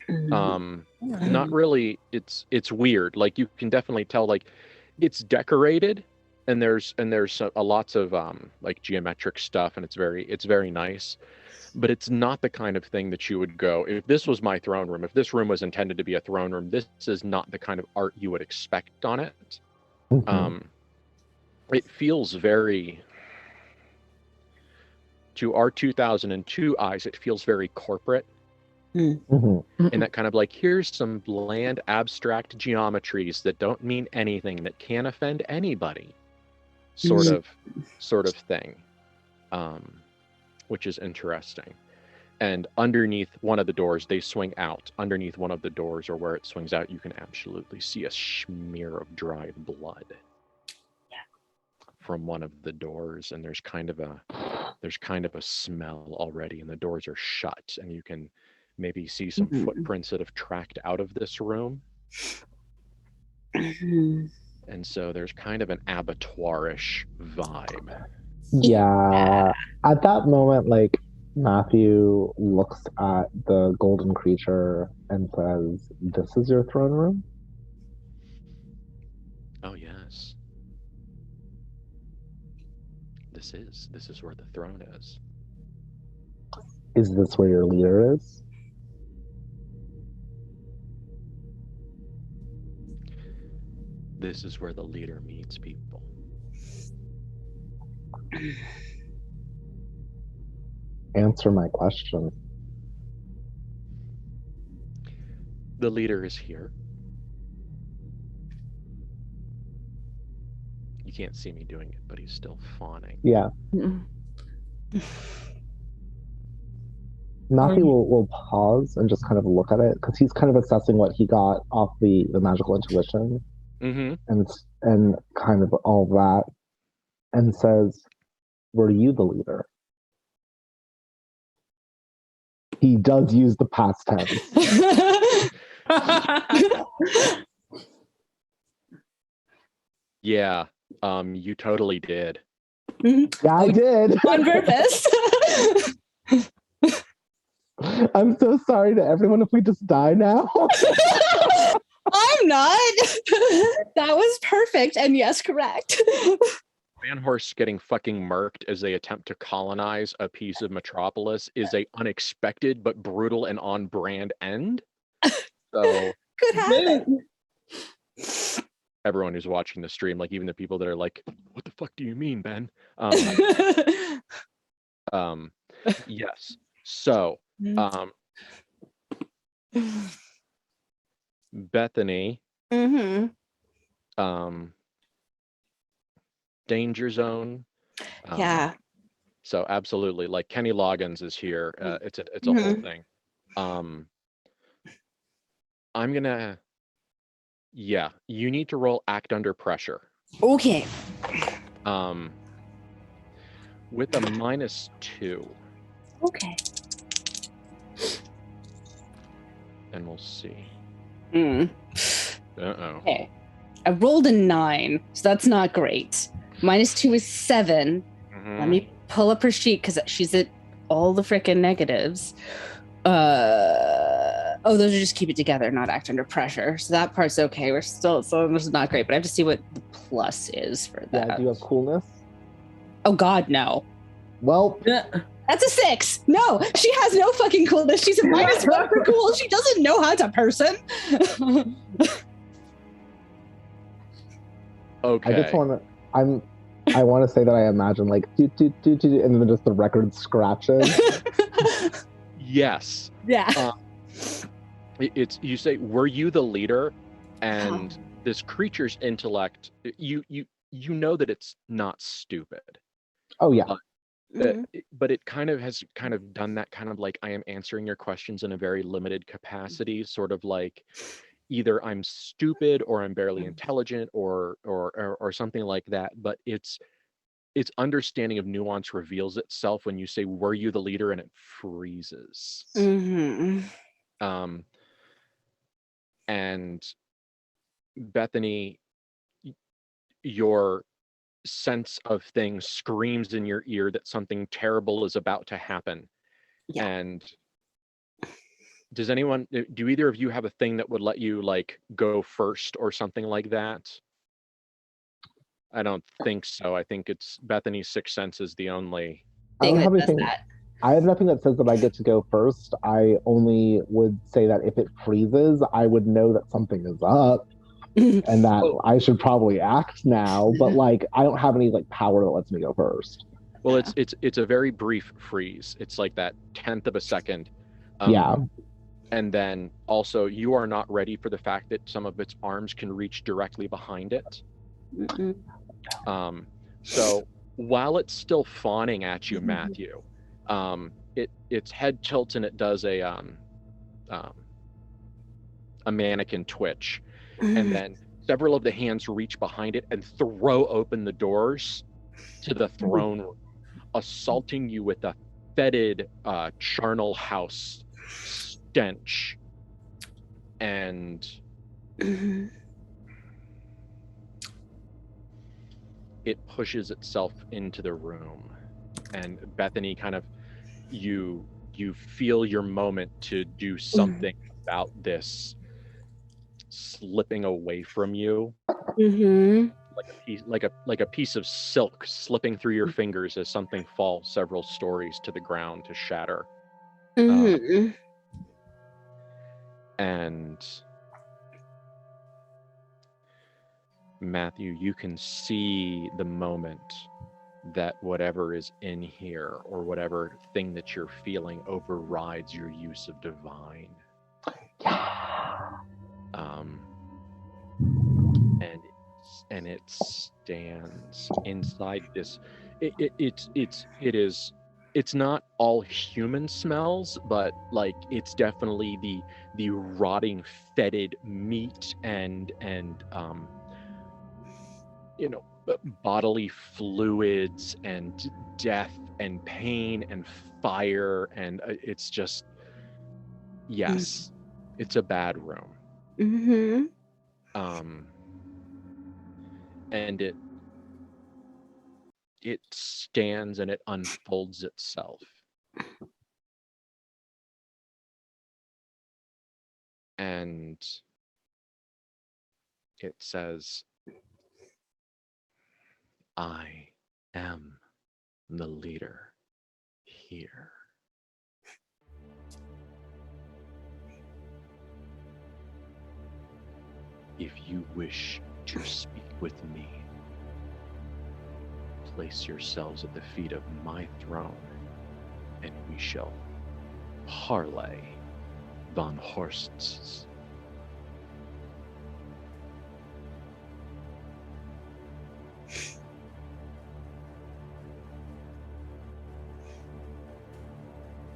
Not really. It's weird. Like you can definitely tell, like it's decorated, and there's lots of like geometric stuff, and it's very nice. But it's not the kind of thing that you would go, if this was my throne room, if this room was intended to be a throne room, this is not the kind of art you would expect on it. It feels very, to our 2002 eyes, it feels very corporate. And that kind of like, here's some bland abstract geometries that don't mean anything, that can't offend anybody, sort of thing. Which is interesting. And underneath one of the doors, they swing out. Underneath one of the doors, or where it swings out, you can absolutely see a smear of dried blood from one of the doors. And there's kind of a smell already, and the doors are shut. And you can maybe see some footprints that have tracked out of this room. And so there's kind of an abattoirish vibe. Yeah. At that moment, like, Matthew looks at the golden creature and says, "This is your throne room?" Oh yes. This is where the throne is. Is this where your leader is? This is where the leader meets people. Answer my question. The leader is here. You can't see me doing it, but he's still fawning. Yeah. Matthew will pause and just kind of look at it, because he's kind of assessing what he got off the magical intuition and kind of all that, and says, "Were you the leader?" He does use the past tense. Yeah, you totally did. Yeah, I did. On purpose. I'm so sorry to everyone if we just die now. I'm not. That was perfect. And yes, correct. Van Horst getting fucking murked as they attempt to colonize a piece of Metropolis is a unexpected but brutal and on-brand end. So Could happen. everyone who's watching the stream, like even the people that are like, "What the fuck do you mean, Ben?" Yes. So, Bethany, danger zone. Yeah. So absolutely, like Kenny Loggins is here. It's a whole thing. I'm gonna. Yeah, you need to roll act under pressure. Okay. With a -2. Okay. And we'll see. Okay. I rolled a 9, so that's not great. -2 is 7. Let me pull up her sheet because she's at all the freaking negatives. Those are just keep it together, not act under pressure. So that part's okay. We're still, so this is not great, but I have to see what the plus is for that. Yeah, do you have coolness? Oh God, no. Well, that's a 6. No, she has no fucking coolness. She's a -1 for cool. She doesn't know how to person. Okay. I just want to. I want to say that I imagine like do, and then just the record scratches. Yes. Yeah. It's you say, "Were you the leader?" And this creature's intellect, you know that it's not stupid. Oh yeah. But it kind of has done that kind of like, I am answering your questions in a very limited capacity, sort of like either I'm stupid or I'm barely intelligent or something like that. But its understanding of nuance reveals itself when you say, "Were you the leader?" and it freezes. And Bethany, your sense of things screams in your ear that something terrible is about to happen. Yeah. And do either of you have a thing that would let you like go first or something like that? I don't think so. I think it's Bethany's sixth sense is the only. I don't have anything. I have nothing that says that I get to go first. I only would say that if it freezes, I would know that something is up and that I should probably act now. But like, I don't have any like power that lets me go first. Well, it's a very brief freeze. It's like that 1/10 of a second. Yeah. And then also, you are not ready for the fact that some of its arms can reach directly behind it. So while it's still fawning at you, Matthew, its head tilts and it does a mannequin twitch, and then several of the hands reach behind it and throw open the doors to the throne room, assaulting you with a fetid charnel house stench. And it pushes itself into the room. And Bethany, kind of, you feel your moment to do something about this slipping away from you, like a piece of silk slipping through your fingers as something falls several stories to the ground to shatter. And Matthew, you can see the moment that whatever is in here, or whatever thing that you're feeling, overrides your use of divine. And it stands inside this. It's not all human smells, but like it's definitely the rotting, fetid meat and bodily fluids and death and pain and fire, and it's just, yes, it's a bad room. And it stands and it unfolds itself. And it says, I am the leader here. If you wish to speak with me, place yourselves at the feet of my throne, and we shall parley von Horst's.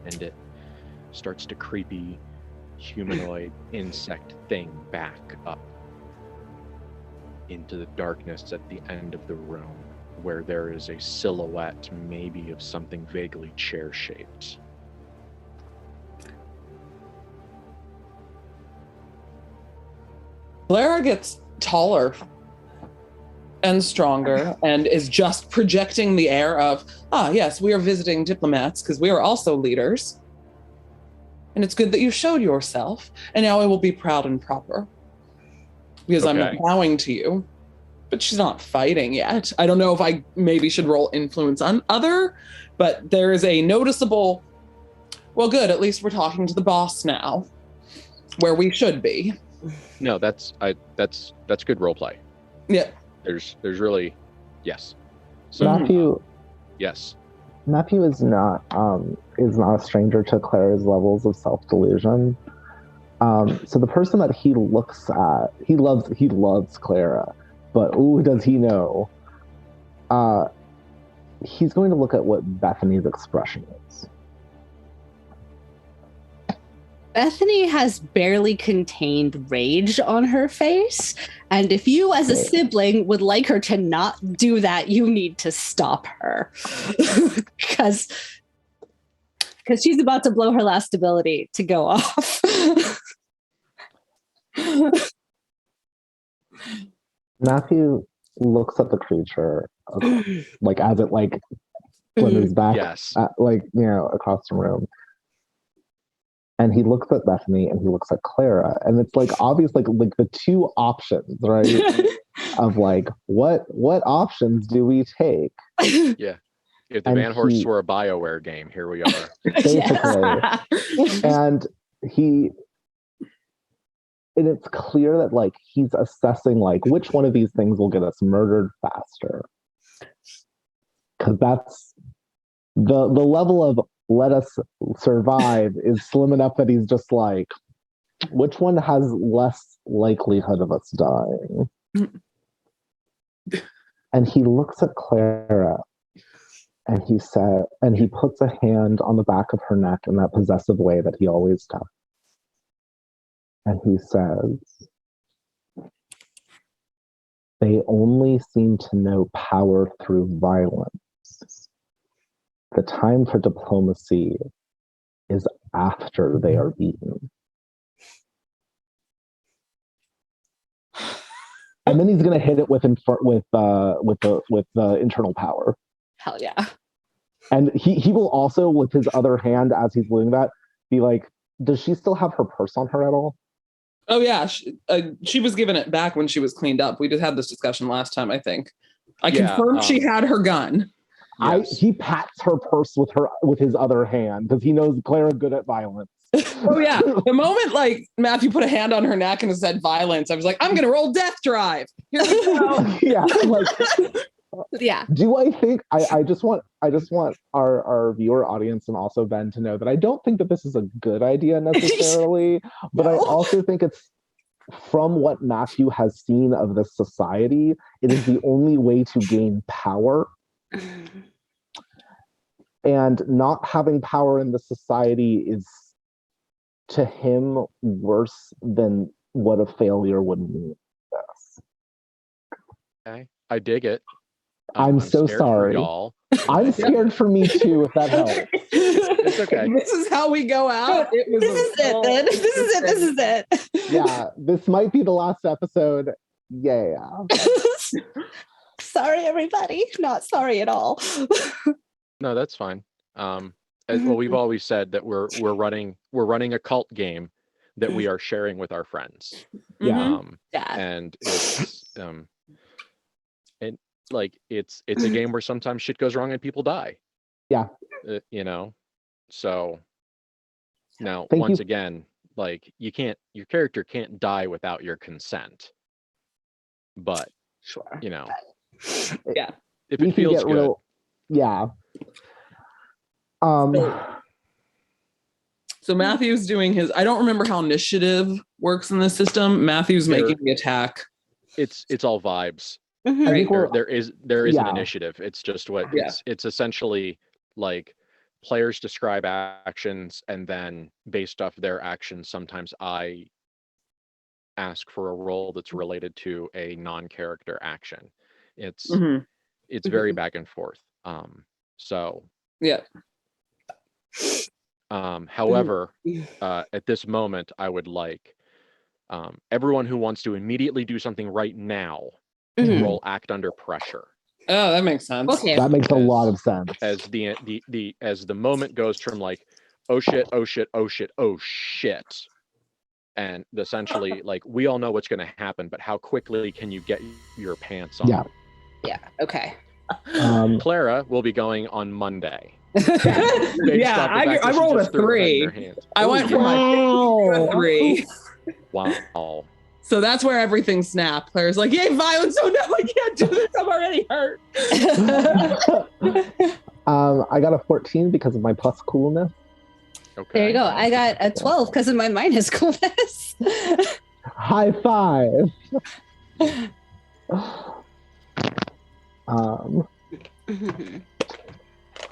And it starts to creepy humanoid insect thing back up into the darkness at the end of the room, where there is a silhouette, maybe of something vaguely chair-shaped. Clara gets taller and stronger and is just projecting the air of, yes, we are visiting diplomats because we are also leaders. And it's good that you showed yourself. And now I will be proud and proper because I'm not bowing to you. But she's not fighting yet. I don't know if I maybe should roll influence on other, but there is a noticeable, well, good, at least we're talking to the boss now, where we should be. No, that's good role play. Yeah. There's really, yes. So, Matthew. Yes. Matthew is not a stranger to Clara's levels of self-delusion. So the person that he looks at, he loves Clara, but does he know? He's going to look at what Bethany's expression is. Bethany has barely contained rage on her face, and if you as a sibling would like her to not do that, you need to stop her. because she's about to blow her last ability to go off. Matthew looks at the creature, like as it slithers back, across the room. And he looks at Bethany and he looks at Clara, and it's obvious, like the two options, right? Of what options do we take? Yeah. If the Van Horst were a BioWare game, here we are. Basically. And it's clear that he's assessing which one of these things will get us murdered faster. Because that's the level of let us survive is slim enough that he's just which one has less likelihood of us dying? And he looks at Clara And he puts a hand on the back of her neck in that possessive way that he always does. And he says, they only seem to know power through violence. The time for diplomacy is after they are beaten. And then he's going to hit it with the internal power. Hell yeah. And he will also, with his other hand, as he's doing that, be like, does she still have her purse on her at all? Oh yeah, she was given it back when she was cleaned up. We just had this discussion last time, I think. I confirmed she had her gun. Yes. He pats her purse with his other hand because he knows Clara's good at violence. Oh yeah, the moment like Matthew put a hand on her neck and said violence, I was like, I'm gonna roll death drive. Here we go. Yeah, like Yeah. do I think I just want our viewer audience and also Ben to know that I don't think that this is a good idea necessarily, but I also think it's, from what Matthew has seen of this society, it is the only way to gain power. And not having power in the society is, to him, worse than what a failure would mean. Yes. Okay, I dig it. I'm so scared for sorry. y'all. I'm scared for me too, if that helps. It's okay. This is how we go out. This is it, then. This is it. Yeah, this might be the last episode. Yeah. Sorry, everybody. Not sorry at all. No, that's fine. Well, we've always said that we're running a cult game that we are sharing with our friends. Yeah. And it's and like it's a game where sometimes shit goes wrong and people die. Yeah. So now Thank once you. again, like your character can't die without your consent. But Sure. Yeah. if it feels good. Yeah. So Matthew's doing his. I don't remember how initiative works in this system. Matthew's making the attack. It's all vibes. I think There is an Yeah. initiative. It's just it's essentially like players describe actions, and then based off their actions, sometimes I ask for a roll that's related to a non-character action. It's very back and forth. So yeah. However, at this moment, I would like everyone who wants to immediately do something right now to roll act under pressure. Oh, that makes sense. Okay. That makes a lot of sense. As the moment goes from like, oh shit, oh shit, oh shit, oh shit, and essentially like we all know what's going to happen, but how quickly can you get your pants on? Yeah. Okay. Clara will be going on Monday. Yeah, I rolled a 3. I went for my 3. Wow. So that's where everything snapped. Claire's like, yay, violence. Oh no, I can't do this. I'm already hurt. I got a 14 because of my plus coolness. Okay. There you go. I got a 12 because of my minus coolness. High five.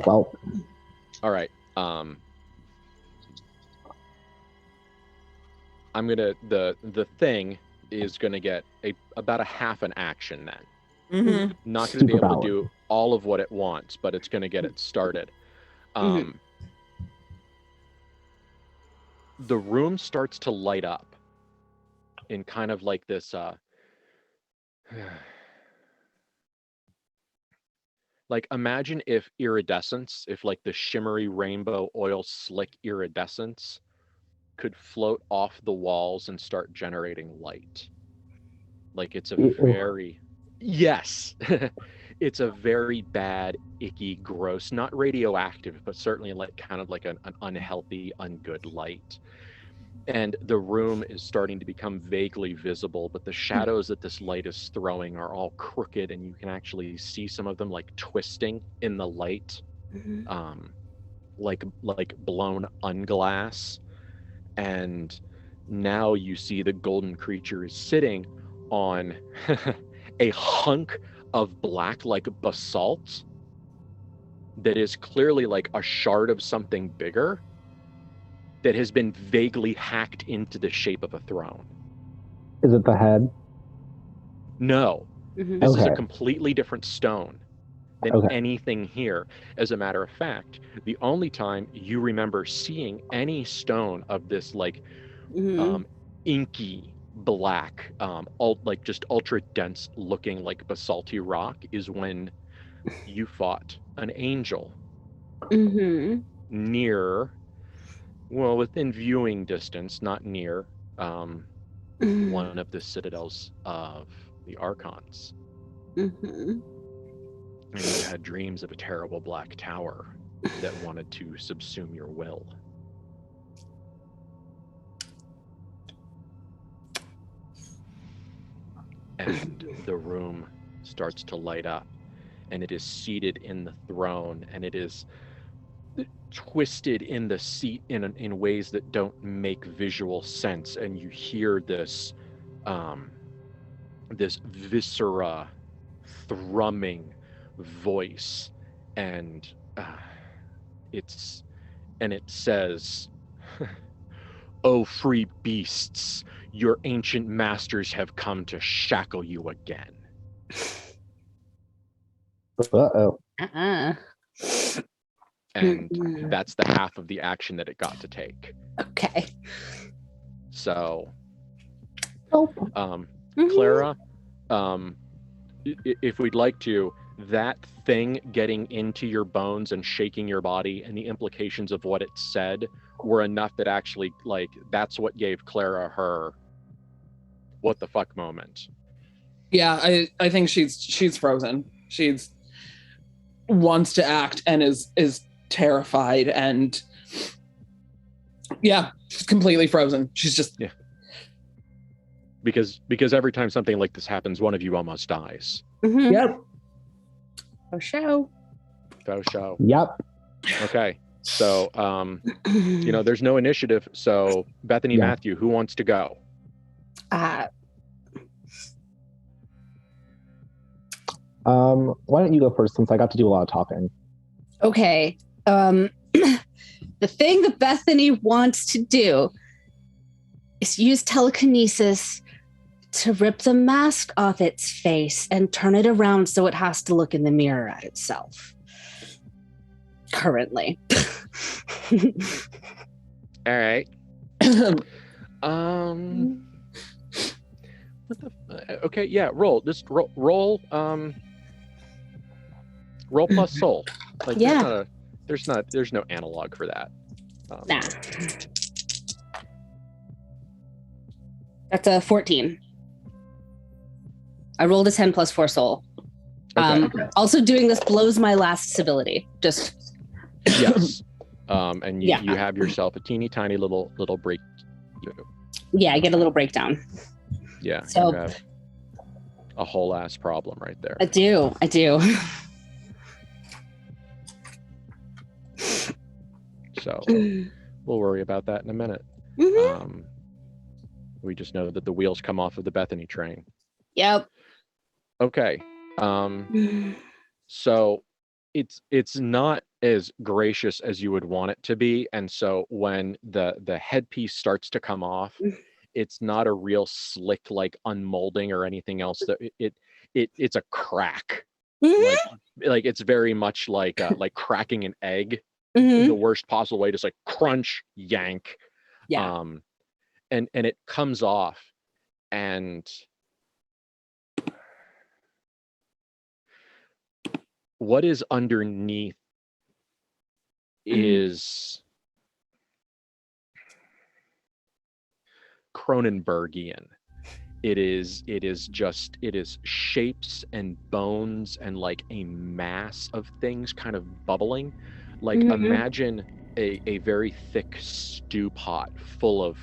Well. All right. I'm gonna the thing is gonna get about a half an action then. Not gonna be able to do all of what it wants, but it's gonna get it started. The room starts to light up in kind of like this like imagine if like the shimmery rainbow oil slick iridescence could float off the walls and start generating light. Like it's a very it's a very bad, icky, gross, not radioactive, but certainly like kind of like an unhealthy, ungood light. And the room is starting to become vaguely visible, but the shadows that this light is throwing are all crooked, and you can actually see some of them like twisting in the light, like blown unglass. And now you see the golden creature is sitting on a hunk of black like basalt, that is clearly like a shard of something bigger that has been vaguely hacked into the shape of a throne. Is it the head? No, Mhm. this is a Okay. completely different stone than Okay. anything here. As a matter of fact, the only time you remember seeing any stone of this like Mhm. inky black, like just ultra dense looking like basalty rock is when you fought an angel Mhm. near, well, within viewing distance, not near, one of the citadels of the Archons. Mhm. And you had dreams of a terrible black tower that wanted to subsume your will. And the room starts to light up, and it is seated in the throne, and it is twisted in the seat in ways that don't make visual sense, and you hear this this viscera thrumming voice, and it says, "O free beasts, your ancient masters have come to shackle you again." Uh-oh. And Mhm. that's the half of the action that it got to take. Okay. So, Oh. Mhm. Clara, if we'd like to, that thing getting into your bones and shaking your body and the implications of what it said were enough that actually, like, that's what gave Clara her what the fuck moment. Yeah, I think she's frozen. She's wants to act and is terrified, and yeah, she's completely frozen. She's just Because every time something like this happens, one of you almost dies. Mhm. yep. For sure. Faux show. Yep. Okay. So, there's no initiative. So, Bethany, Yeah. Matthew, who wants to go? Why don't you go first, since I got to do a lot of talking? Okay. The thing that Bethany wants to do is use telekinesis to rip the mask off its face and turn it around so it has to look in the mirror at itself. Currently. All right. What the? Okay, yeah. Roll. Just roll. Roll plus soul. Like, Yeah. there's no analog for that. Nah. That's a 14. I rolled a 10 plus 4 soul. Okay. Also doing this blows my last civility. Just Yes. And you, Yeah. you have yourself a teeny tiny little break. yeah, I get a little breakdown. Yeah. So- You have a whole ass problem right there. I do. So we'll worry about that in a minute. Mhm. We just know that the wheels come off of the Bethany train. Yep. Okay. So it's not as gracious as you would want it to be, and so when the headpiece starts to come off, it's not a real slick like unmolding or anything else. That it's a crack. Mhm. Like it's very much like cracking an egg. Mhm. The worst possible way, just like crunch, yank. Yeah. And it comes off, and what is underneath is Cronenbergian. It is shapes and bones and like a mass of things kind of bubbling. Like imagine a very thick stew pot full of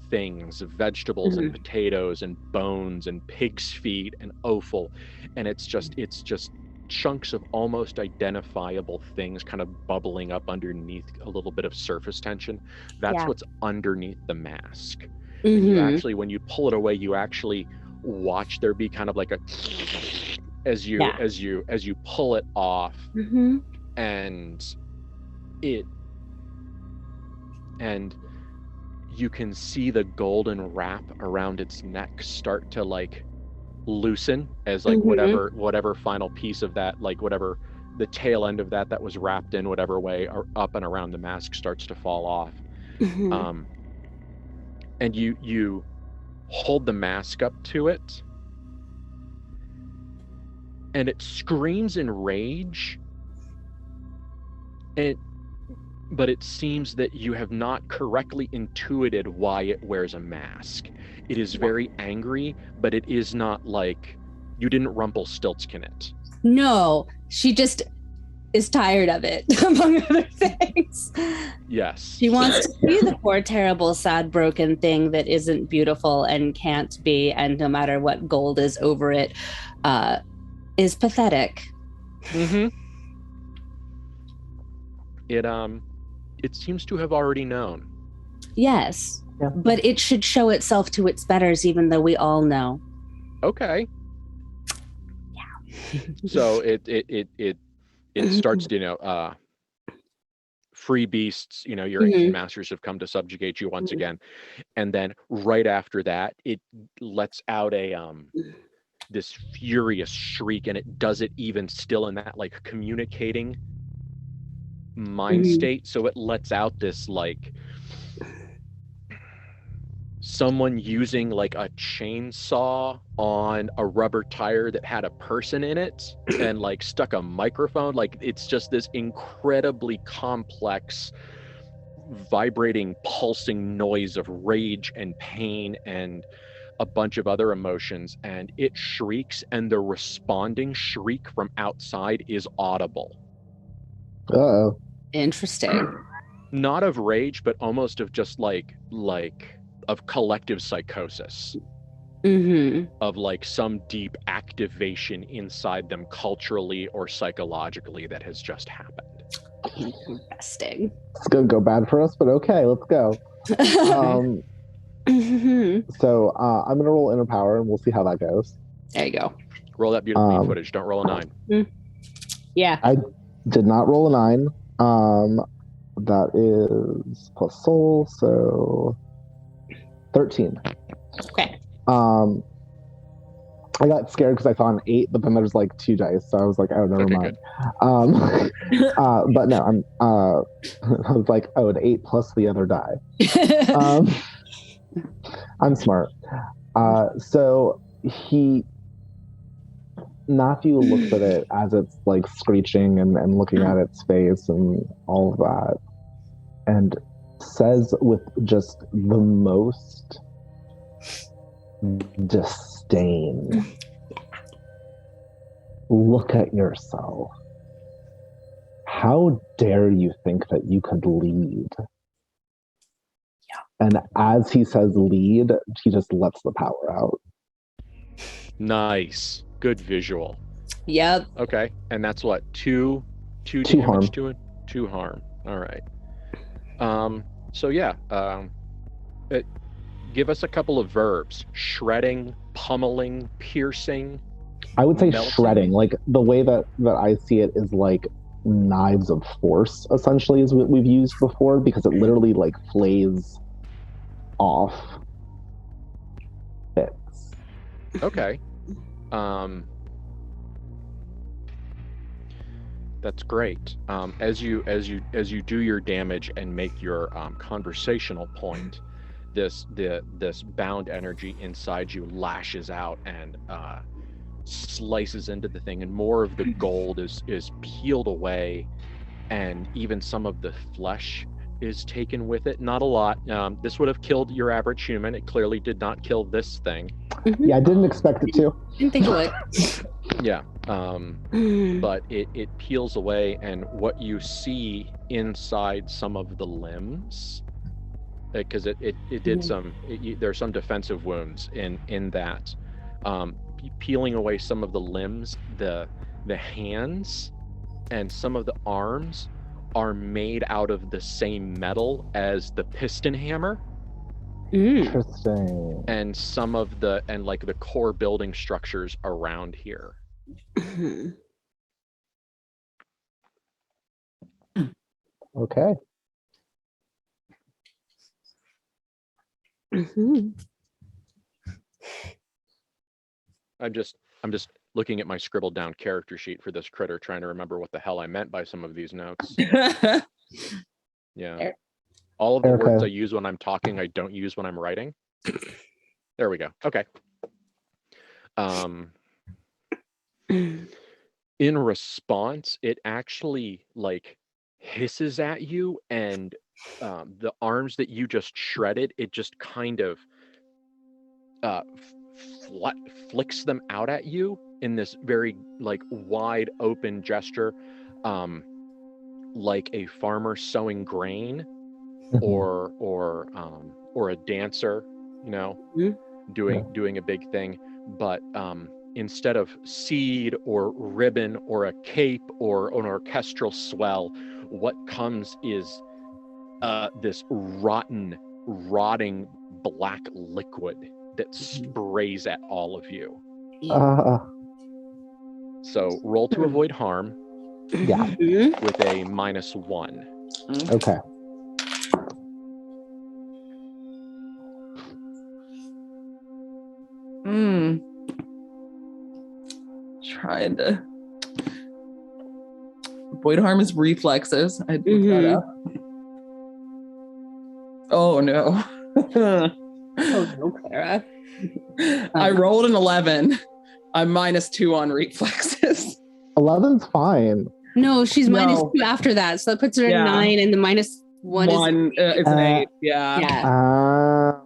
things, vegetables and potatoes and bones and pig's feet and offal, and it's just chunks of almost identifiable things kind of bubbling up underneath a little bit of surface tension. That's what's underneath the mask. And you actually, when you pull it away, you actually watch there be kind of like a as you pull it off, and you can see the golden wrap around its neck start to like loosen as like whatever final piece of that, like whatever the tail end of that was wrapped in whatever way or up and around the mask starts to fall off. And you hold the mask up to it, and it screams in rage, but it seems that you have not correctly intuited why it wears a mask. It is very angry, but it is not like you didn't Rumpelstiltskin it. No, she just is tired of it, among other things. Yes. She wants to be the poor, terrible, sad, broken thing that isn't beautiful and can't be, and no matter what gold is over it, is pathetic. It seems to have already known. Yes, yeah. But it should show itself to its betters, even though we all know. Okay. Yeah. So it starts to, free beasts, your ancient masters have come to subjugate you once again. And then right after that, it lets out this furious shriek, and it does it even still in that like communicating mind state. So it lets out this like someone using like a chainsaw on a rubber tire that had a person in it and like stuck a microphone. Like it's just this incredibly complex vibrating pulsing noise of rage and pain and a bunch of other emotions, and it shrieks, and the responding shriek from outside is audible. Uh-oh. Interesting. Not of rage, but almost of just like of collective psychosis. Of like some deep activation inside them culturally or psychologically that has just happened. Interesting. It's gonna go bad for us, but okay, let's go. So I'm gonna roll inner power, and we'll see how that goes. There you go. Roll that beautiful footage. Don't roll a 9. Yeah. I did not roll a 9. That is plus soul, so 13. Okay. I got scared because I saw an 8, but then there's like 2 dice, so I was like, oh, never mind. But no, I was like, oh, an 8 plus the other die. I'm smart. So Matthew looks at it as it's like screeching and looking at its face and all of that, and says with just the most disdain, look at yourself. How dare you think that you could lead? Yeah. And as he says lead, he just lets the power out. Nice. Good visual. Yep. Okay. And that's what? 2 damage harm. to it? 2 harm. All right. So yeah, give us a couple of verbs: shredding, pummeling, piercing. I would say melting. shredding. Like the way that I see it is like knives of force, essentially, is what we've used before, because it literally like flays off bits. Okay. That's great. As you do your damage and make your conversational point, this bound energy inside you lashes out and slices into the thing, and more of the gold is peeled away, and even some of the flesh is taken with it. Not a lot. This would have killed your average human. It clearly did not kill this thing. Yeah, I didn't expect it to. Didn't think it would. Yeah. But it peels away, and what you see inside some of the limbs, because it did there's some defensive wounds in that, peeling away some of the limbs, the hands and some of the arms are made out of the same metal as the piston hammer. Interesting. And some of the core building structures around here. Okay. Mhm. I'm just looking at my scribbled down character sheet for this critter, trying to remember what the hell I meant by some of these notes. Yeah. There. All of the words Erica. I use when I'm talking, I don't use when I'm writing. There we go. Okay. In response, it actually like hisses at you, and the arms that you just shredded, it just kind of flicks them out at you in this very like wide open gesture, like a farmer sowing grain, or a dancer, you know, doing a big thing. But instead of seed or ribbon or a cape or an orchestral swell, what comes is this rotting black liquid that sprays at all of you. So roll to avoid harm. Yeah. With a -1. Okay. Trying to avoid harm is reflexes. I'd look that up. Oh no. Oh no, Clara. I rolled an 11. I'm -2 on reflexes. 11's fine. No, she's No. -2 after that, so that puts her at Yeah. 9, and the -1 is It's an 8. Yeah.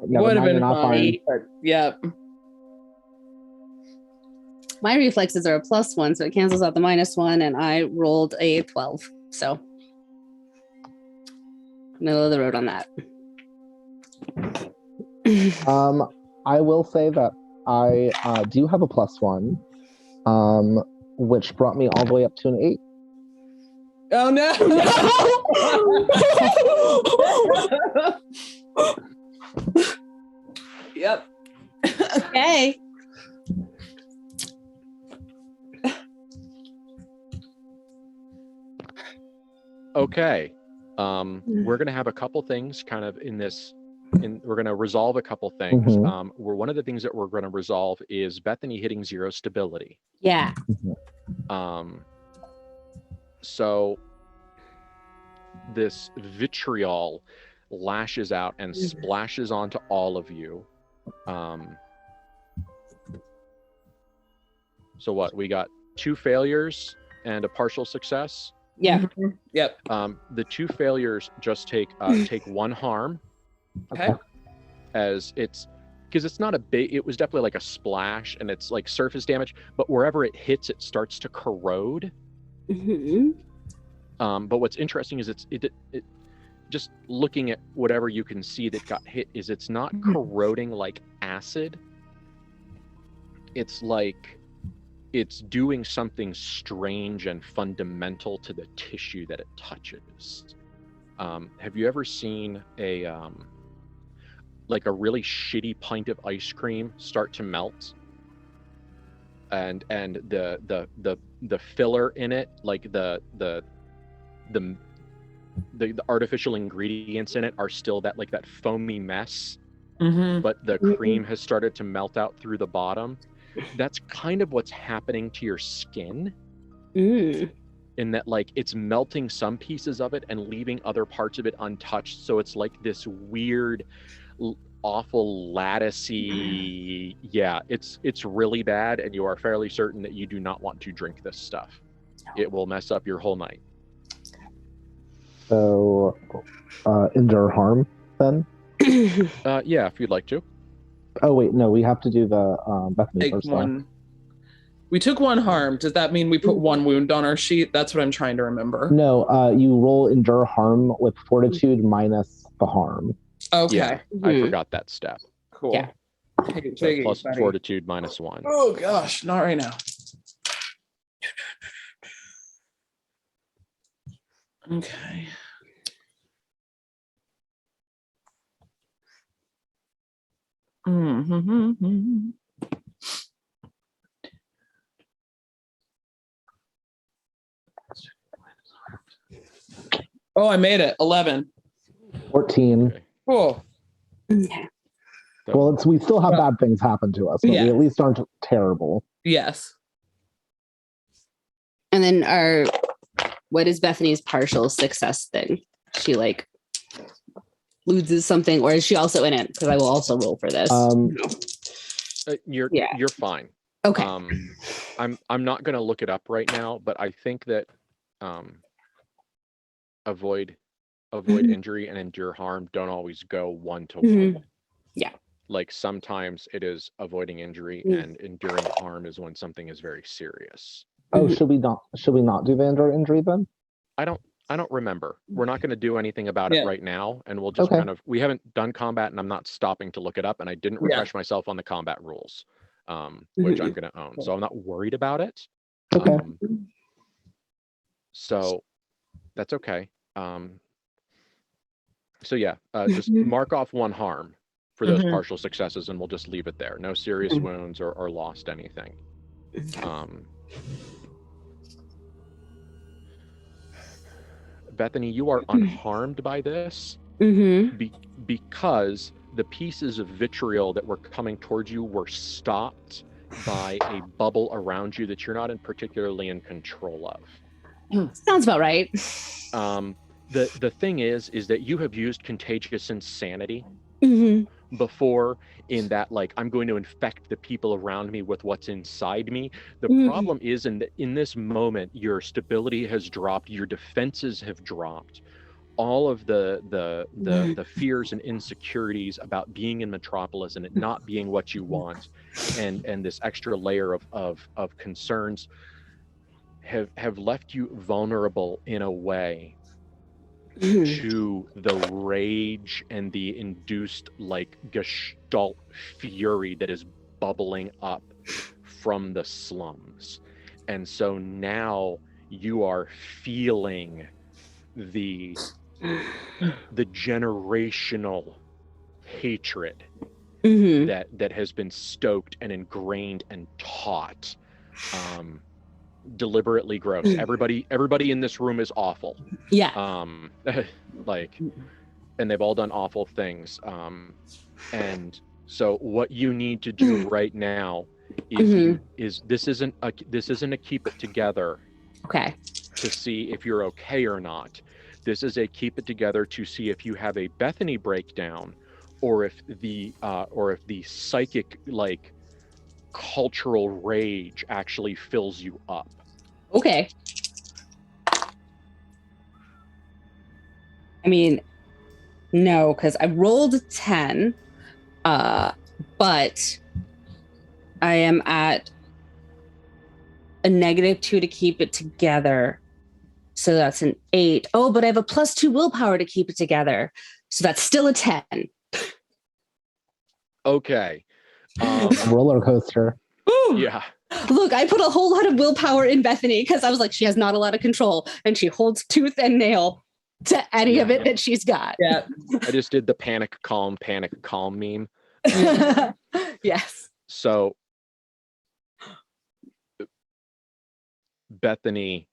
Never Would have mind, been you're not fine. fine. But yep. my reflexes are a +1, so it cancels out the -1, and I rolled a 12. So middle of the road on that. I will say that I do have a +1, which brought me all the way up to an 8. Oh no! Yep. Okay. Okay. We're gonna have a couple things kind of in this. We're gonna resolve a couple things. One of the things that we're gonna resolve is Bethany hitting 0 stability. Yeah. So this vitriol lashes out and splashes onto all of you. So what? We got 2 failures and a partial success. Yeah. Yep. The 2 failures just take 1 harm. Okay. As it's because it's not a big, it was definitely like a splash and it's like surface damage, but wherever it hits, it starts to corrode. But what's interesting is it just looking at whatever you can see that got hit is it's not corroding like acid. It's like it's doing something strange and fundamental to the tissue that it touches. Have you ever seen a like a really shitty pint of ice cream start to melt, and the filler in it, like the artificial ingredients in it are still that like that foamy mess, but the cream has started to melt out through the bottom? That's kind of what's happening to your skin, in that like it's melting some pieces of it and leaving other parts of it untouched, so it's like this weird awful latticey. Yeah, it's really bad, and you are fairly certain that you do not want to drink this stuff. It will mess up your whole night. So endure harm then? Yeah, if you'd like to. Oh wait, no, we have to do the Bethany Take first. one. We took 1 harm. Does that mean we put 1 wound on our sheet? That's what I'm trying to remember. No, you roll endure harm with fortitude minus the harm. Okay. Yeah, I forgot that step. Cool. Yeah. So plus fortitude -1. Oh gosh, not right now. Okay. Oh, I made it. 11. 14. Okay. Oh, Okay. Well, we still have bad things happen to us, but Yeah. we at least aren't terrible. yes. And then what is Bethany's partial success thing? She like loses something, or is she also in it? Because I will also roll for this. You're fine. Okay. I'm not going to look it up right now, but I think that avoid injury and endure harm don't always go one to one. Yeah. Like sometimes it is avoiding injury and enduring harm is when something is very serious. Oh, should we not do the endure injury then? I don't remember. We're not going to do anything about it right now, and we'll just Okay. we haven't done combat, and I'm not stopping to look it up, and I didn't refresh myself on the combat rules, which I'm going to own. So I'm not worried about it. Okay. So that's okay. So yeah, just mark off one harm for those partial successes, and we'll just leave it there. No serious wounds or lost anything. Bethany, you are unharmed by this because the pieces of vitriol that were coming towards you were stopped by a bubble around you that you're not particularly in control of. Sounds about right. The thing is that you have used contagious insanity before, in that, like, I'm going to infect the people around me with what's inside me. The problem is in this moment, your stability has dropped, your defenses have dropped. All of the fears and insecurities about being in Metropolis and it not being what you want, and this extra layer of concerns have left you vulnerable in a way to the rage and the induced, like, gestalt fury that is bubbling up from the slums. And so now you are feeling the generational hatred that has been stoked and ingrained and taught. Deliberately gross. Everybody in this room is awful. Yeah. Like, and they've all done awful things. And so what you need to do right now is this isn't a keep it together. Okay. To see if you're okay or not. This is a keep it together to see if you have a Bethany breakdown, or if the psychic, like, cultural rage actually fills you up. Okay. I mean, no, because I rolled 10, but I am at a -2 to keep it together. So that's an 8. Oh, but I have a +2 willpower to keep it together. So that's still a 10. Okay. Roller coaster. Yeah. Look, I put a whole lot of willpower in Bethany because I was like, she has not a lot of control, and she holds tooth and nail to any of it that she's got. Yeah. I just did the panic calm meme. Yes. So Bethany,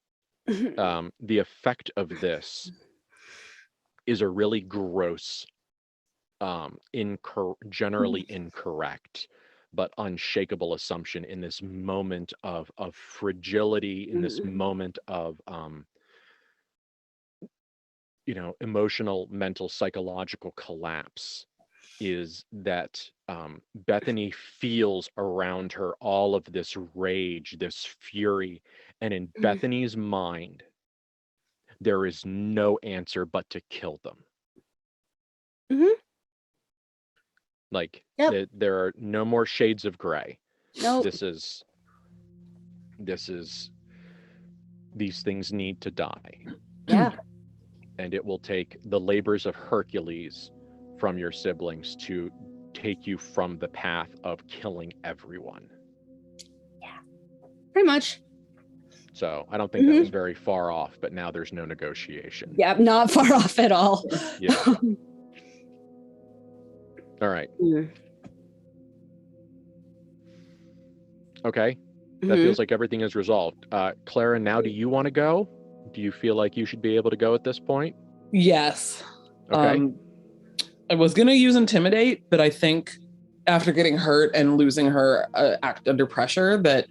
the effect of this is a really gross, generally incorrect, but unshakable assumption in this moment of fragility, in this moment of emotional, mental, psychological collapse, is that Bethany feels around her all of this rage, this fury, and in Bethany's mind, there is no answer but to kill them. Like, there are no more shades of gray. No. These things need to die. Yeah. And it will take the labors of Hercules from your siblings to take you from the path of killing everyone. Yeah. Pretty much. So I don't think that was very far off, but now there's no negotiation. Yeah, not far off at all. Yeah. All right. Okay. That feels like everything is resolved. Clara, now do you want to go? Do you feel like you should be able to go at this point? Yes. Okay. I was going to use intimidate, but I think after getting hurt and losing her act under pressure, that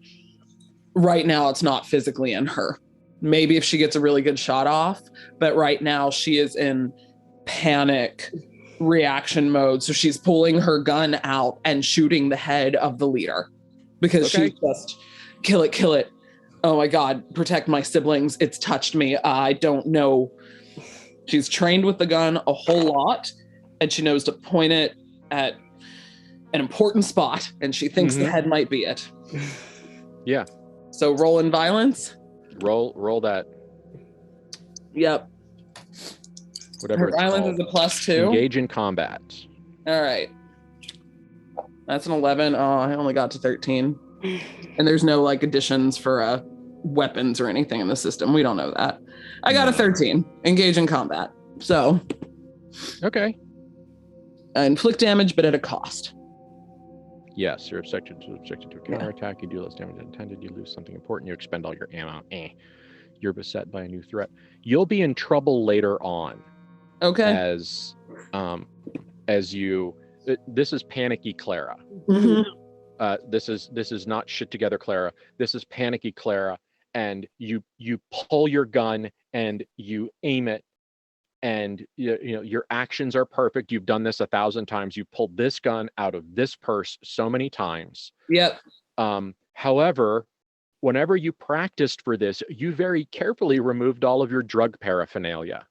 right now it's not physically in her. Maybe if she gets a really good shot off, but right now she is in panic reaction mode. So she's pulling her gun out and shooting the head of the leader because she's just kill it. Oh my God, protect my siblings. It's touched me. I don't know. She's trained with the gun a whole lot and she knows to point it at an important spot and she thinks the head might be it. Yeah. So roll in violence. Roll that. Yep. Whatever Her violence called. is a +2. Engage in combat. All right. That's an 11. Oh, I only got to 13. And there's no like additions for weapons or anything in the system. We don't know that. I got a 13. Engage in combat. So. Okay. Inflict damage, but at a cost. Yes, you're subjected to a counterattack. You do less damage than intended. You lose something important. You expend all your ammo. You're beset by a new threat. You'll be in trouble later on. Okay. As you, this is panicky Clara. This is not shit together Clara. This is panicky Clara, and you pull your gun and you aim it, and you know your actions are perfect. You've done this 1,000 times. You pulled this gun out of this purse so many times. Yep. However, whenever you practiced for this, you very carefully removed all of your drug paraphernalia.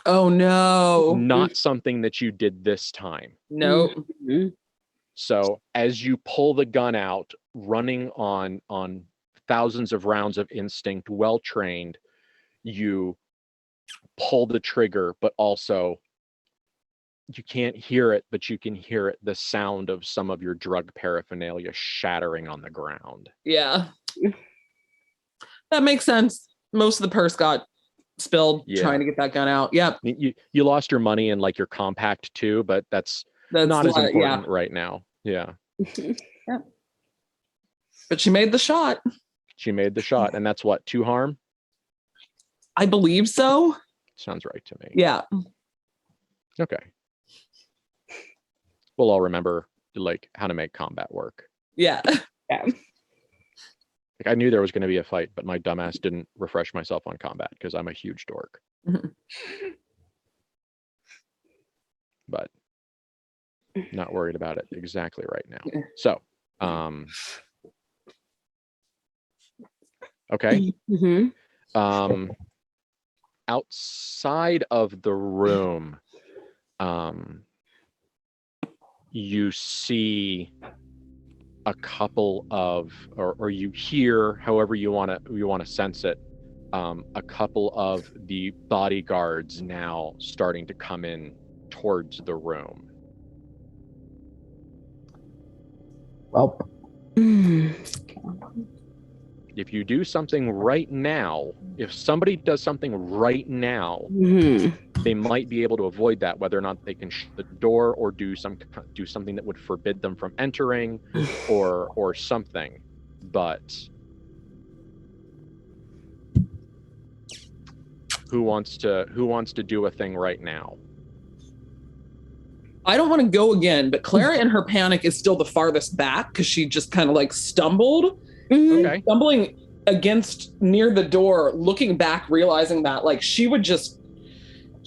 Oh no. Not something that you did this time. No. So as you pull the gun out, running on thousands of rounds of instinct, well trained, you pull the trigger, but also you can't hear it, but you can hear it, the sound of some of your drug paraphernalia shattering on the ground. Yeah. That makes sense. Most of the purse got spilled trying to get that gun out. Yep. You lost your money and like your compact too, but that's not as important right now. Yeah. Yep. But she made the shot. She made the shot, and that's what, 2 harm? I believe so. Sounds right to me. Yeah. Okay. We'll all remember like how to make combat work. Yeah. Yeah. Like I knew there was going to be a fight, but my dumbass didn't refresh myself on combat because I'm a huge dork. But not worried about it exactly right now. So, okay. Outside of the room, you see a couple of, or you hear, however you want to sense it, a couple of the bodyguards now starting to come in towards the room. Well, if you do something right now, if somebody does something right now, they might be able to avoid that, whether or not they can shut the door or do something that would forbid them from entering or something. But who wants to do a thing right now? I don't want to go again, but Clara in her panic is still the farthest back because she just kind of like stumbled. Okay. Stumbling against near the door, looking back, realizing that like she's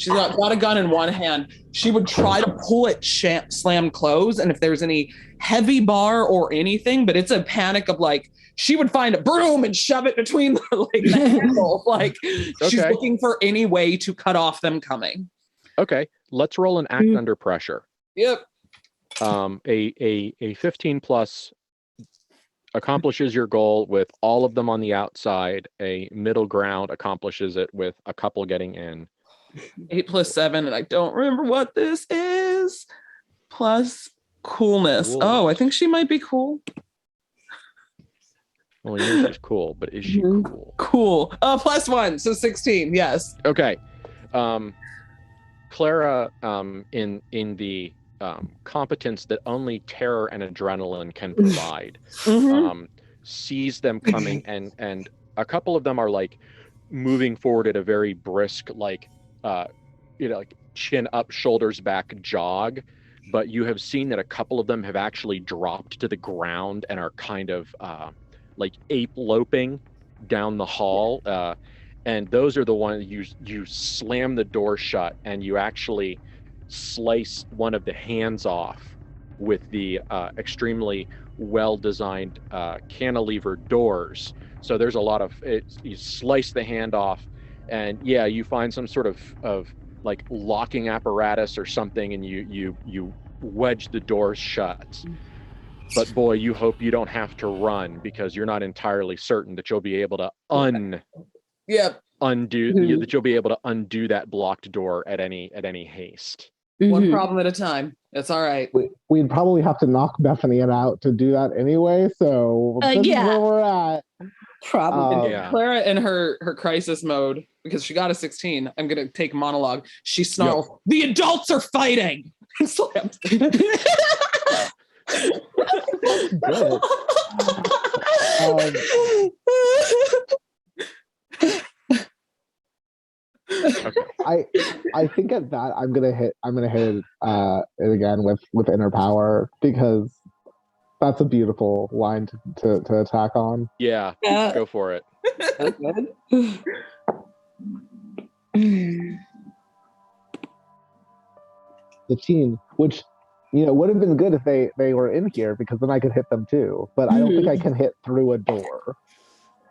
got a gun in one hand. She would try to pull it slammed closed, and if there's any heavy bar or anything, but it's a panic of like she would find a broom and shove it between the handle. Like she's looking for any way to cut off them coming. Okay, let's roll an act under pressure. Yep. A 15 plus accomplishes your goal with all of them on the outside. A middle ground accomplishes it with a couple getting in. 8 plus 7, and I don't remember what this is. Plus coolness. Oh, I think she might be cool. Well, you know she's cool, but is she cool? Cool. Plus 1, so 16. Yes. Okay. Clara, in the competence that only terror and adrenaline can provide, sees them coming, and a couple of them are like moving forward at a very brisk, like like chin up, shoulders back jog, but you have seen that a couple of them have actually dropped to the ground and are kind of like ape loping down the hall. And those are the ones you slam the door shut and you actually slice one of the hands off with the extremely well-designed cantilever doors. So there's a lot of it. You slice the hand off, and yeah, you find some sort of like locking apparatus or something, and you wedge the doors shut. But boy, you hope you don't have to run because you're not entirely certain that you'll be able to undo that you'll be able to undo that blocked door at any haste. One problem at a time. It's all right. We'd probably have to knock Bethany out to do that anyway. So this is where we're at. Probably. Clara in her crisis mode, because she got a 16. I'm gonna take monologue. She snarls, "The adults are fighting!" Slams. Good. Okay. I think at that I'm gonna hit it again with inner power, because that's a beautiful line to attack on. Yeah, go for it. The team, which would have been good if they were in here, because then I could hit them too. But I don't think I can hit through a door.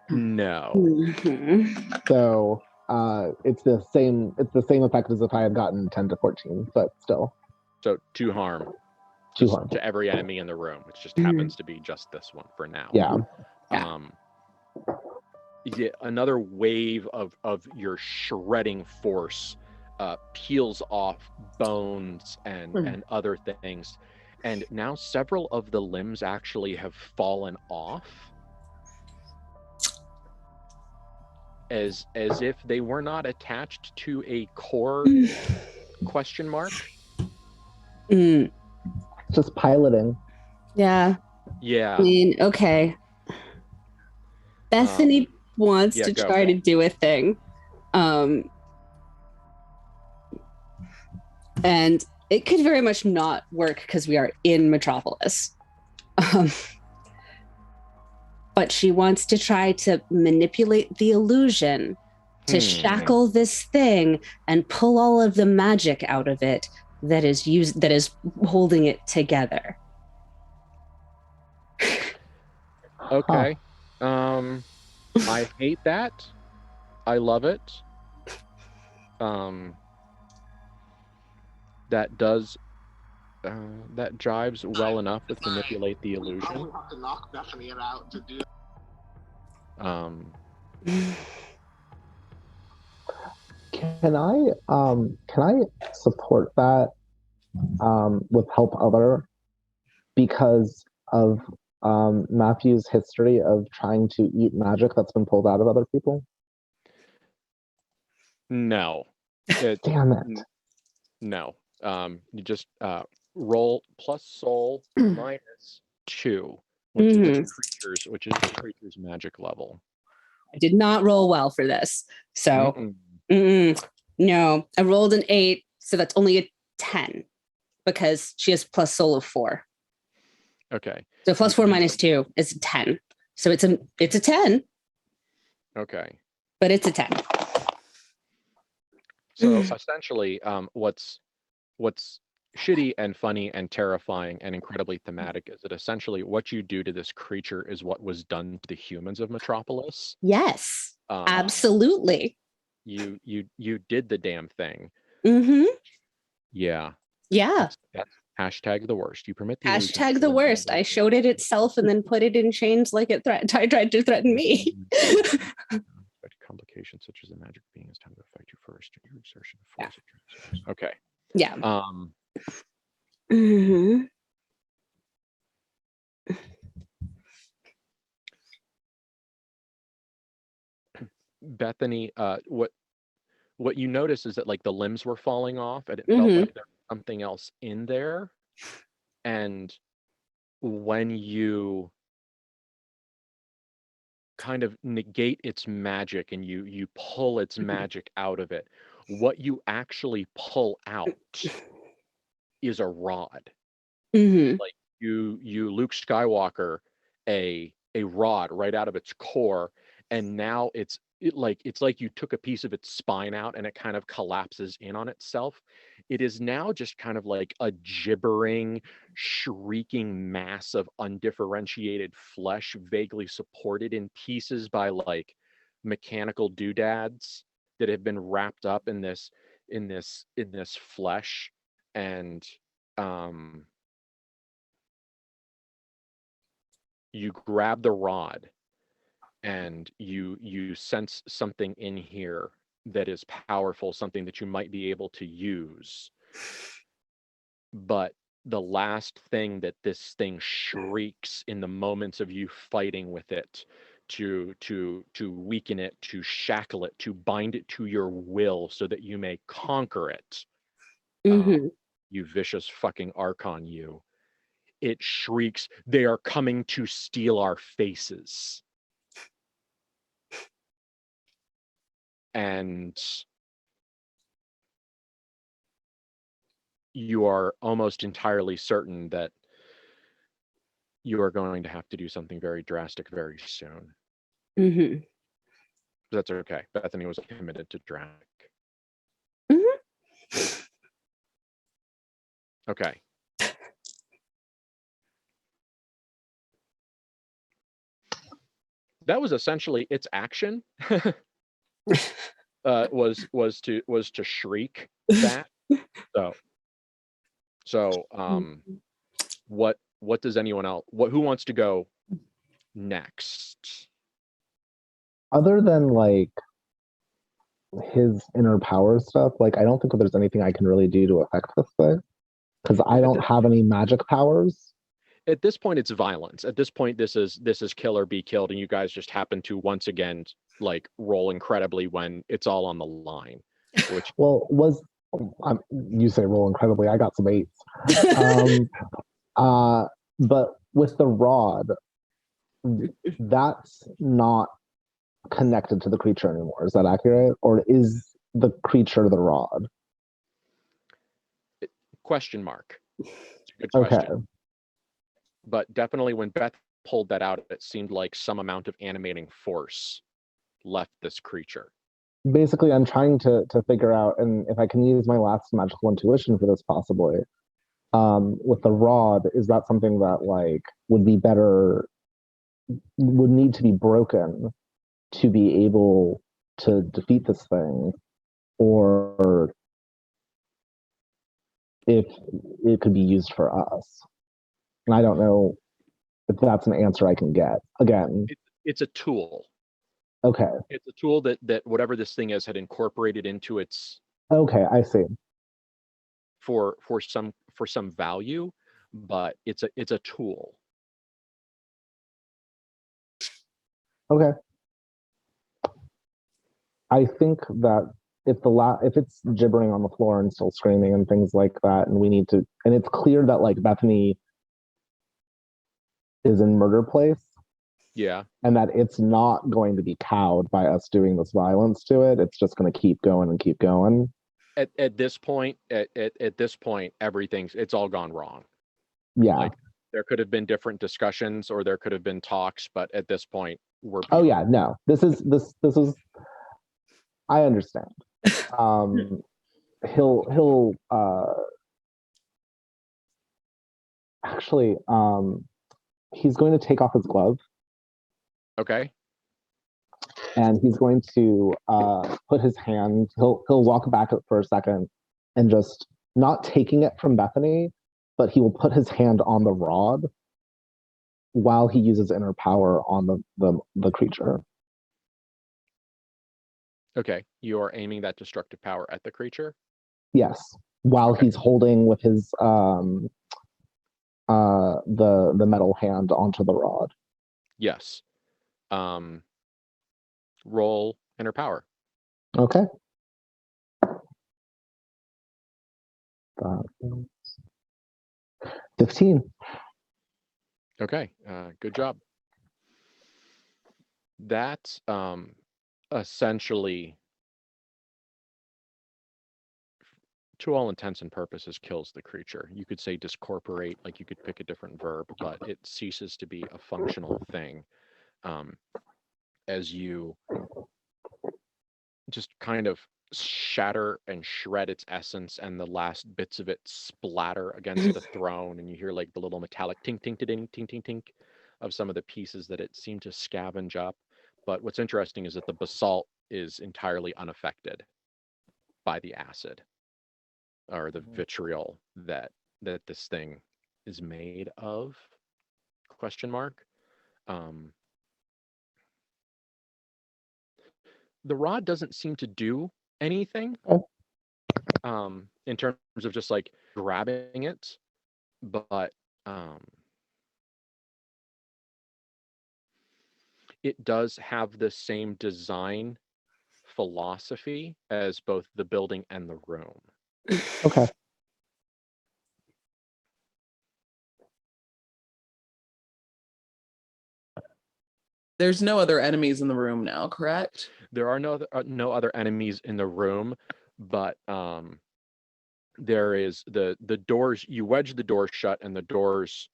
No. So it's the same effect as if I had gotten 10 to 14, but still. So 2 harm. 2 harm to every enemy in the room, which just happens to be just this one for now. Yeah. Another wave of your shredding force peels off bones and other things, and now several of the limbs actually have fallen off, as if they were not attached to a core question mark. Just piloting. Yeah. I mean, okay. Bethany wants to try to do a thing. And it could very much not work because we are in Metropolis. But she wants to try to manipulate the illusion to shackle this thing and pull all of the magic out of it that is holding it together. Okay. I hate that. I love it. That jives well enough with manipulate the illusion. Probably have to knock Bethany out to do. Can I support that with help other, because of Matthew's history of trying to eat magic that's been pulled out of other people? No. Damn it. No. You just roll plus soul minus 2, which is the creature's magic level. I did not roll well for this. So no, I rolled an 8, so that's only a 10 because she has plus soul of 4. Okay. So plus 4 minus 2 is 10. So it's a 10. Okay. But it's a 10. So essentially, what's shitty and funny and terrifying and incredibly thematic is that essentially what you do to this creature is what was done to the humans of Metropolis. Yes, absolutely. You did the damn thing. Yeah. That's hashtag the worst. You permit the hashtag the worst. I showed it itself and then put it in chains like it tried to threaten me. Complications such as the magic being is time to affect you first. Your exertion of force. Okay. Yeah. Bethany, what you notice is that like the limbs were falling off, and it felt like there was something else in there. And when you kind of negate its magic and you pull its magic out of it, What you actually pull out is a rod. Mm-hmm. Like you Luke Skywalker a rod right out of its core, and now it's like you took a piece of its spine out and it kind of collapses in on itself. It is now just kind of like a gibbering, shrieking mass of undifferentiated flesh, vaguely supported in pieces by like mechanical doodads that have been wrapped up in this flesh. And you grab the rod and you sense something in here that is powerful, something that you might be able to use. But the last thing that this thing shrieks in the moments of you fighting with it to weaken it, to shackle it, to bind it to your will so that you may conquer it, Mm-hmm. you vicious fucking Archon, you. It shrieks, "They are coming to steal our faces." And you are almost entirely certain that you are going to have to do something very drastic very soon. Mm-hmm. That's okay. Bethany was committed to drastic. Mm-hmm. Okay. That was essentially its action. Was to shriek that. So what does anyone else, who wants to go next? Other than like his inner power stuff, like I don't think there's anything I can really do to affect this thing because I don't have any magic powers. At this point, it's violence. At this point, this is kill or be killed, and you guys just happen to once again like roll incredibly when it's all on the line. Which Well, you say roll incredibly? I got some eights. But with the rod, that's not connected to the creature anymore. Is that accurate, or is the creature the rod? question mark. It's a good question. Okay. But definitely when Beth pulled that out, it seemed like some amount of animating force left this creature. Basically, I'm trying to figure out, and if I can use my last magical intuition for this, possibly. With the rod, is that something that like would be better, would need to be broken to be able to defeat this thing, or if it could be used for us? And I don't know if that's an answer I can get. Again, It's a tool. okay. It's a tool that whatever this thing is had incorporated into its. Okay, I see. For some value, but it's a tool. Okay. I think that if it's gibbering on the floor and still screaming and things like that, and we need to, and it's clear that like Bethany is in murder place. Yeah. And that it's not going to be cowed by us doing this violence to it. It's just going to keep going and keep going. At this point, it's all gone wrong. Yeah. Like there could have been different discussions or there could have been talks, but at this point we're. Oh yeah, no. This is I understand. He'll actually he's going to take off his glove. Okay. And he's going to put his hand, he'll walk back for a second and just not taking it from Bethany, but he will put his hand on the rod while he uses inner power on the creature. Okay. You are aiming that destructive power at the creature? Yes. While he's holding with his the metal hand onto the rod. Yes. Roll inner power. Okay. 15. Okay. Good job. That's essentially to all intents and purposes, kills the creature. You could say discorporate, like you could pick a different verb, but it ceases to be a functional thing as you just kind of shatter and shred its essence, and the last bits of it splatter against the throne, and you hear like the little metallic tink tink tink tink tink tink of some of the pieces that it seemed to scavenge up. But what's interesting is that the basalt is entirely unaffected by the acid or the vitriol that this thing is made of, question mark. The rod doesn't seem to do anything in terms of just like grabbing it, but it does have the same design philosophy as both the building and the room. Okay. There's no other enemies in the room now, correct? There are no other enemies in the room, but there is the doors. You wedge the doors shut, and the doors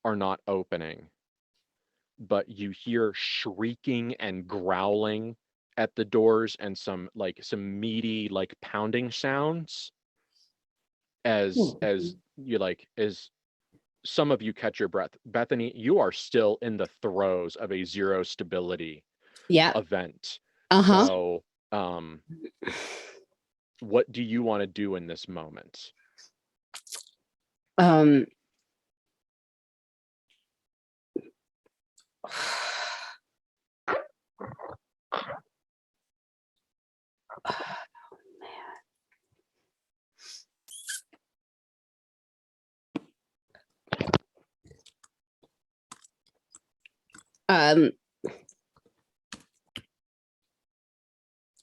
are not opening. But you hear shrieking and growling at the doors, and some meaty like pounding sounds as some of you catch your breath. Bethany, you are still in the throes of a zero stability event. So what do you want to do in this moment?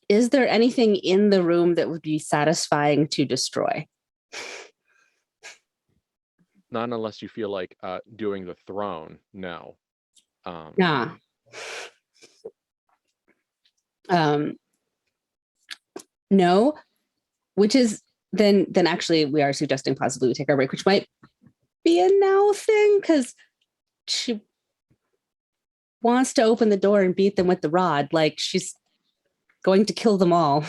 Is there anything in the room that would be satisfying to destroy? Not unless you feel like doing the throne. No. No, which is then actually we are suggesting possibly we take our break, which might be a now thing because she wants to open the door and beat them with the rod. Like she's going to kill them all,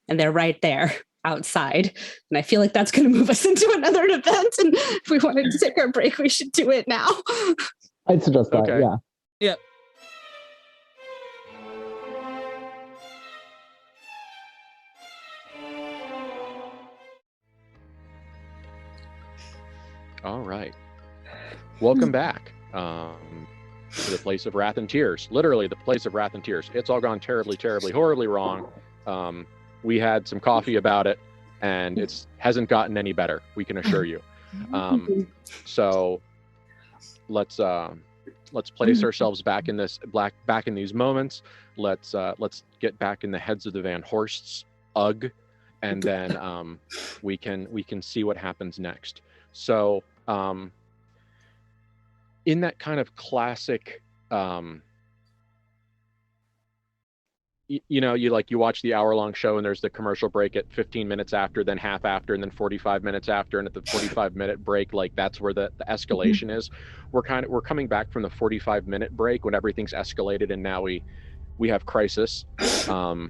and they're right there outside. And I feel like that's going to move us into another event. And if we wanted to take our break, we should do it now. I'd suggest that. Okay. Yeah. Yep. All right. Welcome back to the place of wrath and tears. Literally the place of wrath and tears. It's all gone terribly, terribly, horribly wrong. We had some coffee about it, and it hasn't gotten any better, we can assure you. So let's place ourselves back in these moments. Let's get back in the heads of the Van Horsts. And then we can see what happens next. So in that kind of classic you watch the hour-long show, and there's the commercial break at 15 minutes after, then half after, and then 45 minutes after, and at the 45-minute break, like that's where the escalation is. We're coming back from the 45-minute break when everything's escalated, and now we have crisis. So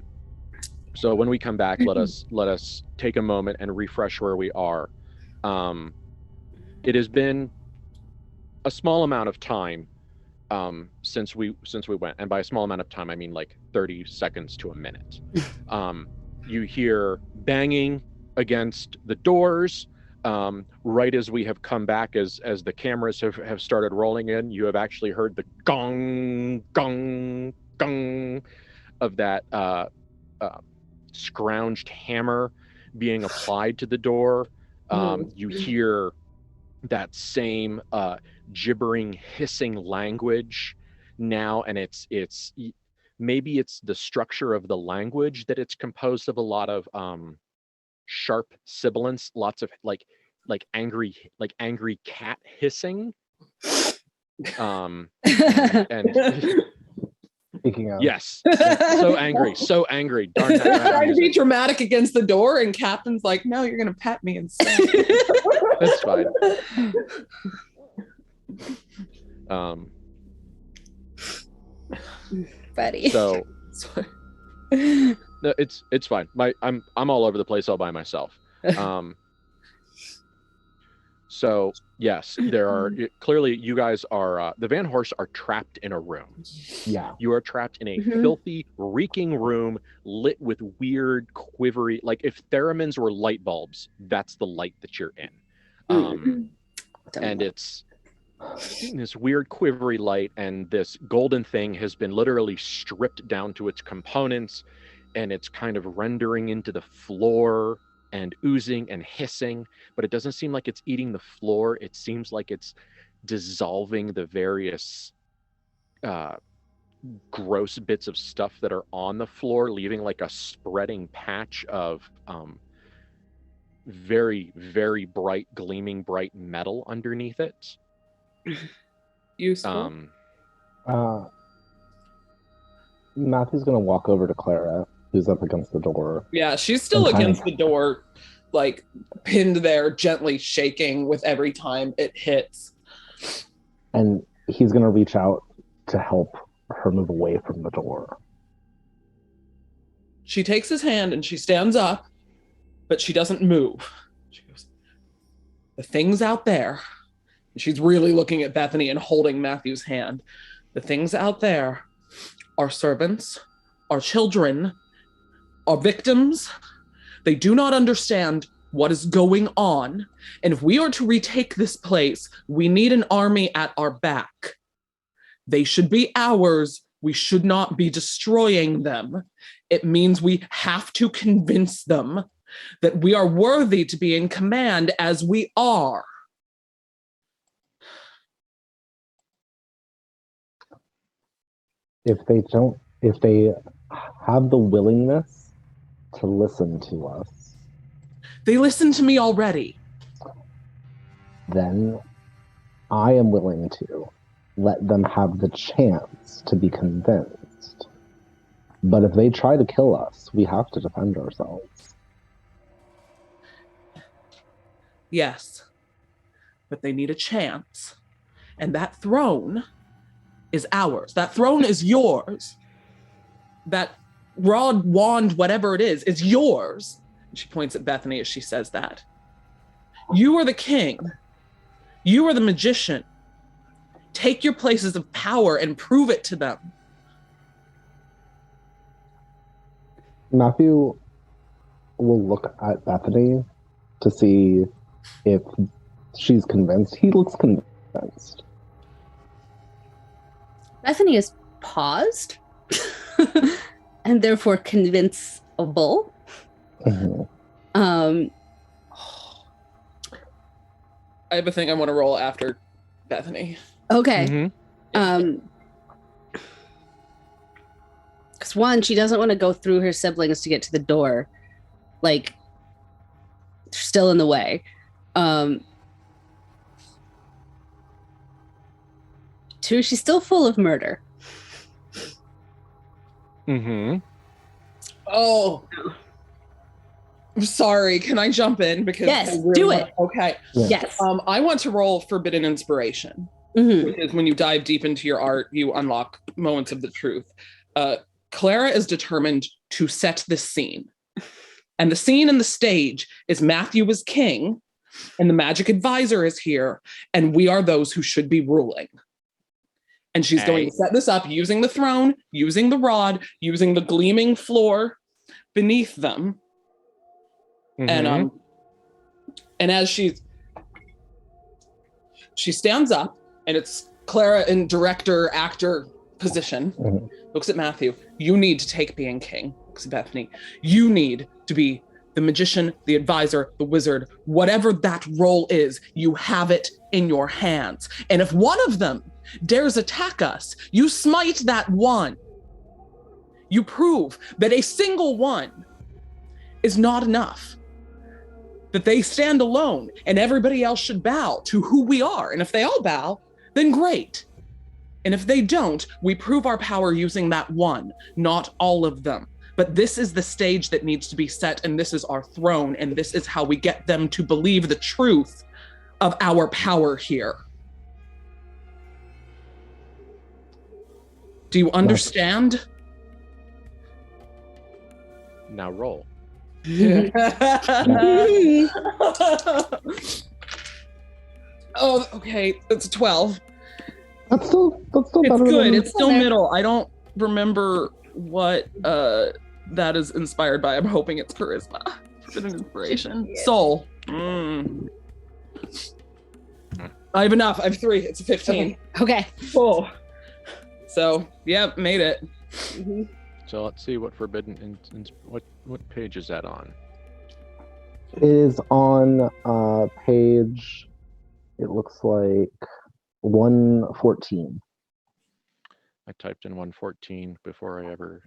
when we come back, let us take a moment and refresh where we are. It has been a small amount of time since we went, and by a small amount of time I mean like 30 seconds to a minute. You hear banging against the doors right as we have come back, as the cameras have started rolling in. You have actually heard the gong gong gong of that scrounged hammer being applied to the door. You hear that same gibbering, hissing language now, and it's maybe it's the structure of the language that it's composed of a lot of sharp sibilants, lots of like angry cat hissing, and Speaking of, Yes. So angry. So angry. Darn that. Trying to be dramatic against the door, and Captain's like, "No, you're gonna pet me instead." That's fine. Buddy. So no, it's fine. I'm all over the place all by myself. So yes, there are clearly you guys are the Van Horst are trapped in a room. yeah, You are trapped in a filthy, reeking room lit with weird, quivery. Like if theremins were light bulbs, that's the light that you're in. And it's this weird, quivery light, and this golden thing has been literally stripped down to its components, and it's kind of rendering into the floor and oozing and hissing, but it doesn't seem like it's eating the floor. It seems like it's dissolving the various gross bits of stuff that are on the floor, leaving like a spreading patch of very, very bright, gleaming bright metal underneath it. Useful. Matthew's gonna walk over to Clara, who's up against the door. Yeah, she's still against the door, like pinned there, gently shaking with every time it hits. And he's gonna reach out to help her move away from the door. She takes his hand and she stands up, but she doesn't move. She goes, "The things out there," and she's really looking at Bethany and holding Matthew's hand. "The things out there are servants, are children, are victims. They do not understand what is going on. And if we are to retake this place, we need an army at our back. They should be ours. We should not be destroying them. It means we have to convince them that we are worthy to be in command as we are." If they have the willingness to listen to us, They listen to me already. then I am willing to let them have the chance to be convinced. But if they try to kill us, we have to defend ourselves. Yes, but they need a chance. And that throne is ours. That throne is yours. That rod, wand, whatever it is yours. And she points at Bethany as she says that. You are the king. You are the magician. Take your places of power and prove it to them. Matthew will look at Bethany to see if she's convinced. He looks convinced. Bethany is paused and therefore convincible. Mm-hmm. I have a thing I want to roll after Bethany. Okay. Because one, she doesn't want to go through her siblings to get to the door. Like, they're still in the way. Two, she's still full of murder. Oh, I'm sorry. Can I jump in? Because Yes, I really do it. Okay. Yes. I want to roll Forbidden Inspiration. Mhm. Because when you dive deep into your art, you unlock moments of the truth. Clara is determined to set this scene. And the scene and the stage is Matthew is king, and the magic advisor is here, and we are those who should be ruling. And she's going to set this up using the throne, using the rod, using the gleaming floor beneath them. And as she stands up, and it's Clara in director, actor position, looks at Matthew. You need to take being king. Looks at Bethany. You need to be the magician, the advisor, the wizard, whatever that role is, you have it in your hands. And if one of them dares attack us, you smite that one. You prove that a single one is not enough. That they stand alone and everybody else should bow to who we are. And if they all bow, then great. And if they don't, we prove our power using that one, not all of them. But this is the stage that needs to be set, and this is our throne, and this is how we get them to believe the truth of our power here. Do you understand? Now roll. Oh, okay. It's 12. That's still It's better good. than It's still middle. I don't remember what that is inspired by. I'm hoping it's charisma. Is it an inspiration? Yeah. Soul. I have enough. I have 3. It's a 15. Okay. Oh. So, yeah, made it. Mhm. So let's see what forbidden. What page is that on? It is on page. It looks like 114. I typed in 114 before you ever.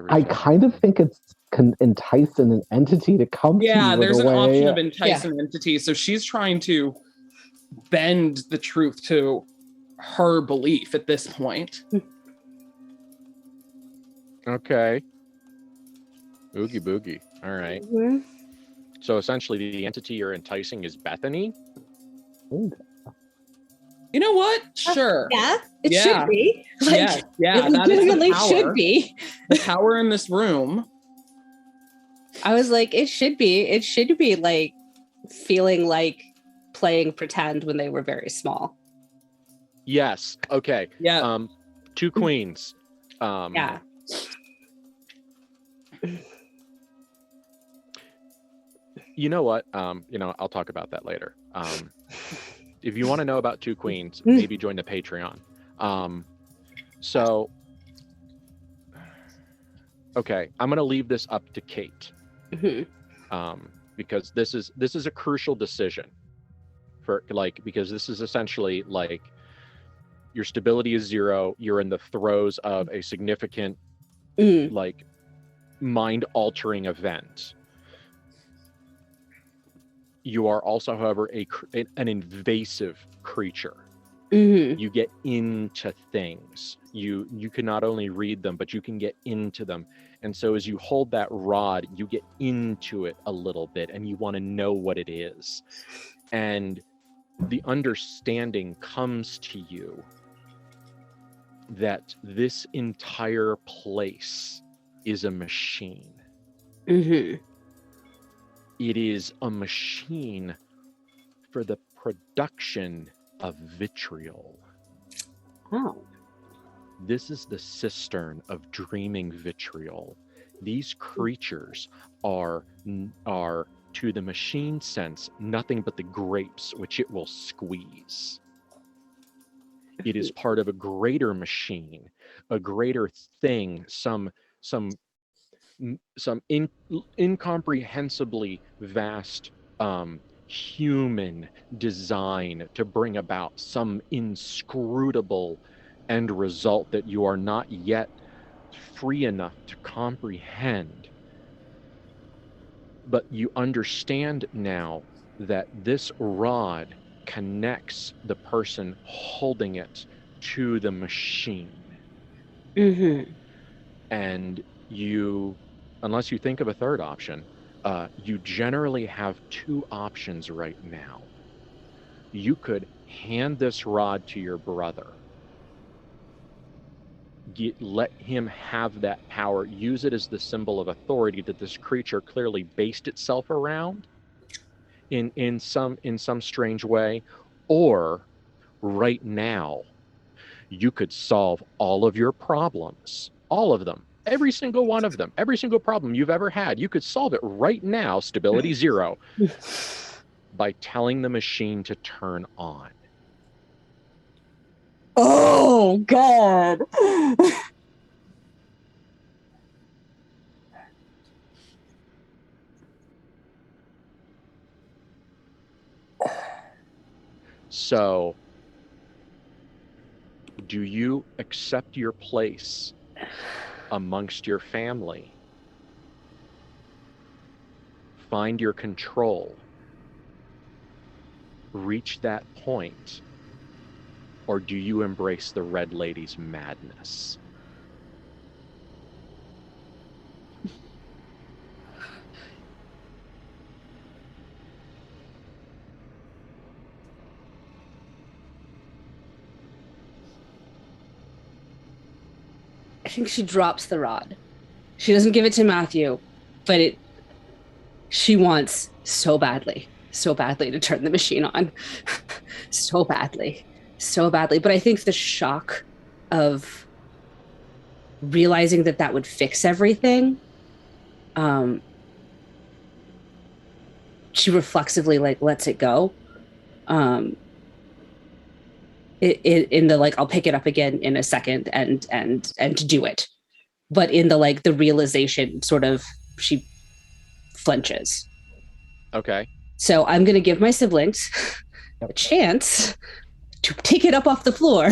I said kind of anything. think it's entice an entity to come to you. Yeah, in there's a an way. option of entice an entity. So she's trying to bend the truth to her belief at this point. Okay. Oogie boogie. All right. Mhm. So essentially, the entity you're enticing is Bethany. You know what? Sure. Yeah, it Yeah. should be. Like, Yeah, it that is the legitimately power. should be. The power in this room. I was like, it should be. It should be like feeling like playing pretend when they were very small. Yes. Okay. Yeah. 2 queens. Yeah. You know what? I'll talk about that later. If you want to know about 2 queens, maybe join the Patreon. Okay, I'm gonna leave this up to Kate, because this is a crucial decision because this is essentially like your stability is 0. You're in the throes of a significant like mind-altering event. You are also, however, an invasive creature. You get into things. You can not only read them, but you can get into them. And so as you hold that rod, you get into it a little bit and you want to know what it is. And the understanding comes to you that this entire place is a machine. It is a machine for the production of vitriol. Oh. This is the cistern of dreaming vitriol. These creatures are to the machine sense nothing but the grapes which it will squeeze. It is part of a greater machine, a greater thing, some incomprehensibly vast human design to bring about some inscrutable end result that you are not yet free enough to comprehend. But you understand now that this rod connects the person holding it to the machine. And you, unless you think of a third option, you generally have 2 options right now. You could hand this rod to your brother, let him have that power, use it as the symbol of authority that this creature clearly based itself around in some strange way, or right now you could solve all of your problems, all of them, every single one of them, every single problem you've ever had. You could solve it right now, stability 0, by telling the machine to turn on. Oh, God. So, do you accept your place amongst your family? Find your control? Reach that point? or do you embrace the Red Lady's madness? I think she drops the rod. She doesn't give it to Matthew, but she wants so badly to turn the machine on. so badly. But I think the shock of realizing that would fix everything, she reflexively lets it go. In the I'll pick it up again in a second and do it, but in the realization, sort of, she flinches. Okay. So I'm gonna give my siblings a chance to pick it up off the floor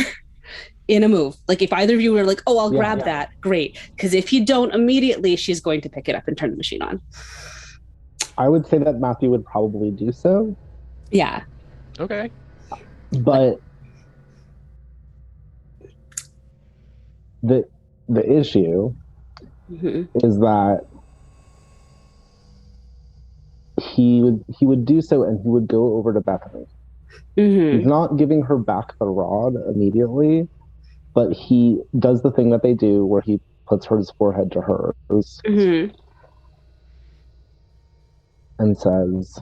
in a move. If either of you are oh, I'll grab that, great. Because if you don't immediately, she's going to pick it up and turn the machine on. I would say that Matthew would probably do so. Yeah. Okay. But the issue is that he would do so, and he would go over to Bethany. He's not giving her back the rod immediately, but he does the thing that they do where he puts his forehead to hers and says,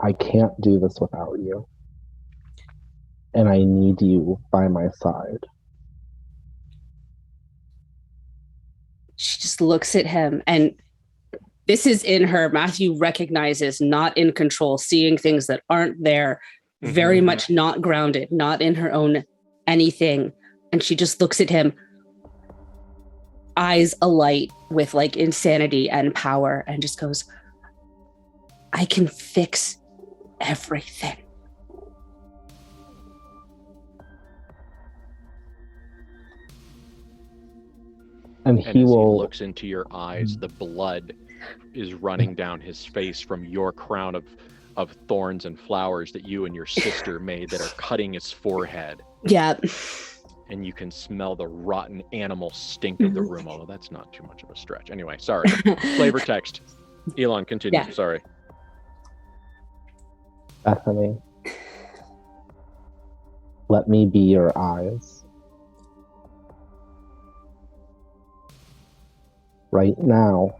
I can't do this without you, and I need you by my side. She just looks at him, and this is in her. Matthew recognizes not in control, seeing things that aren't there, very much not grounded, not in her own anything. And she just looks at him, eyes alight with insanity and power, and just goes, I can fix everything. And he looks into your eyes, the blood is running down his face from your crown of thorns and flowers that you and your sister made that are cutting his forehead. Yeah. And you can smell the rotten animal stink of the room, although that's not too much of a stretch. Anyway, sorry. Flavor text. Elon, continue. Yeah. Sorry. Bethany, let me be your eyes. Right now,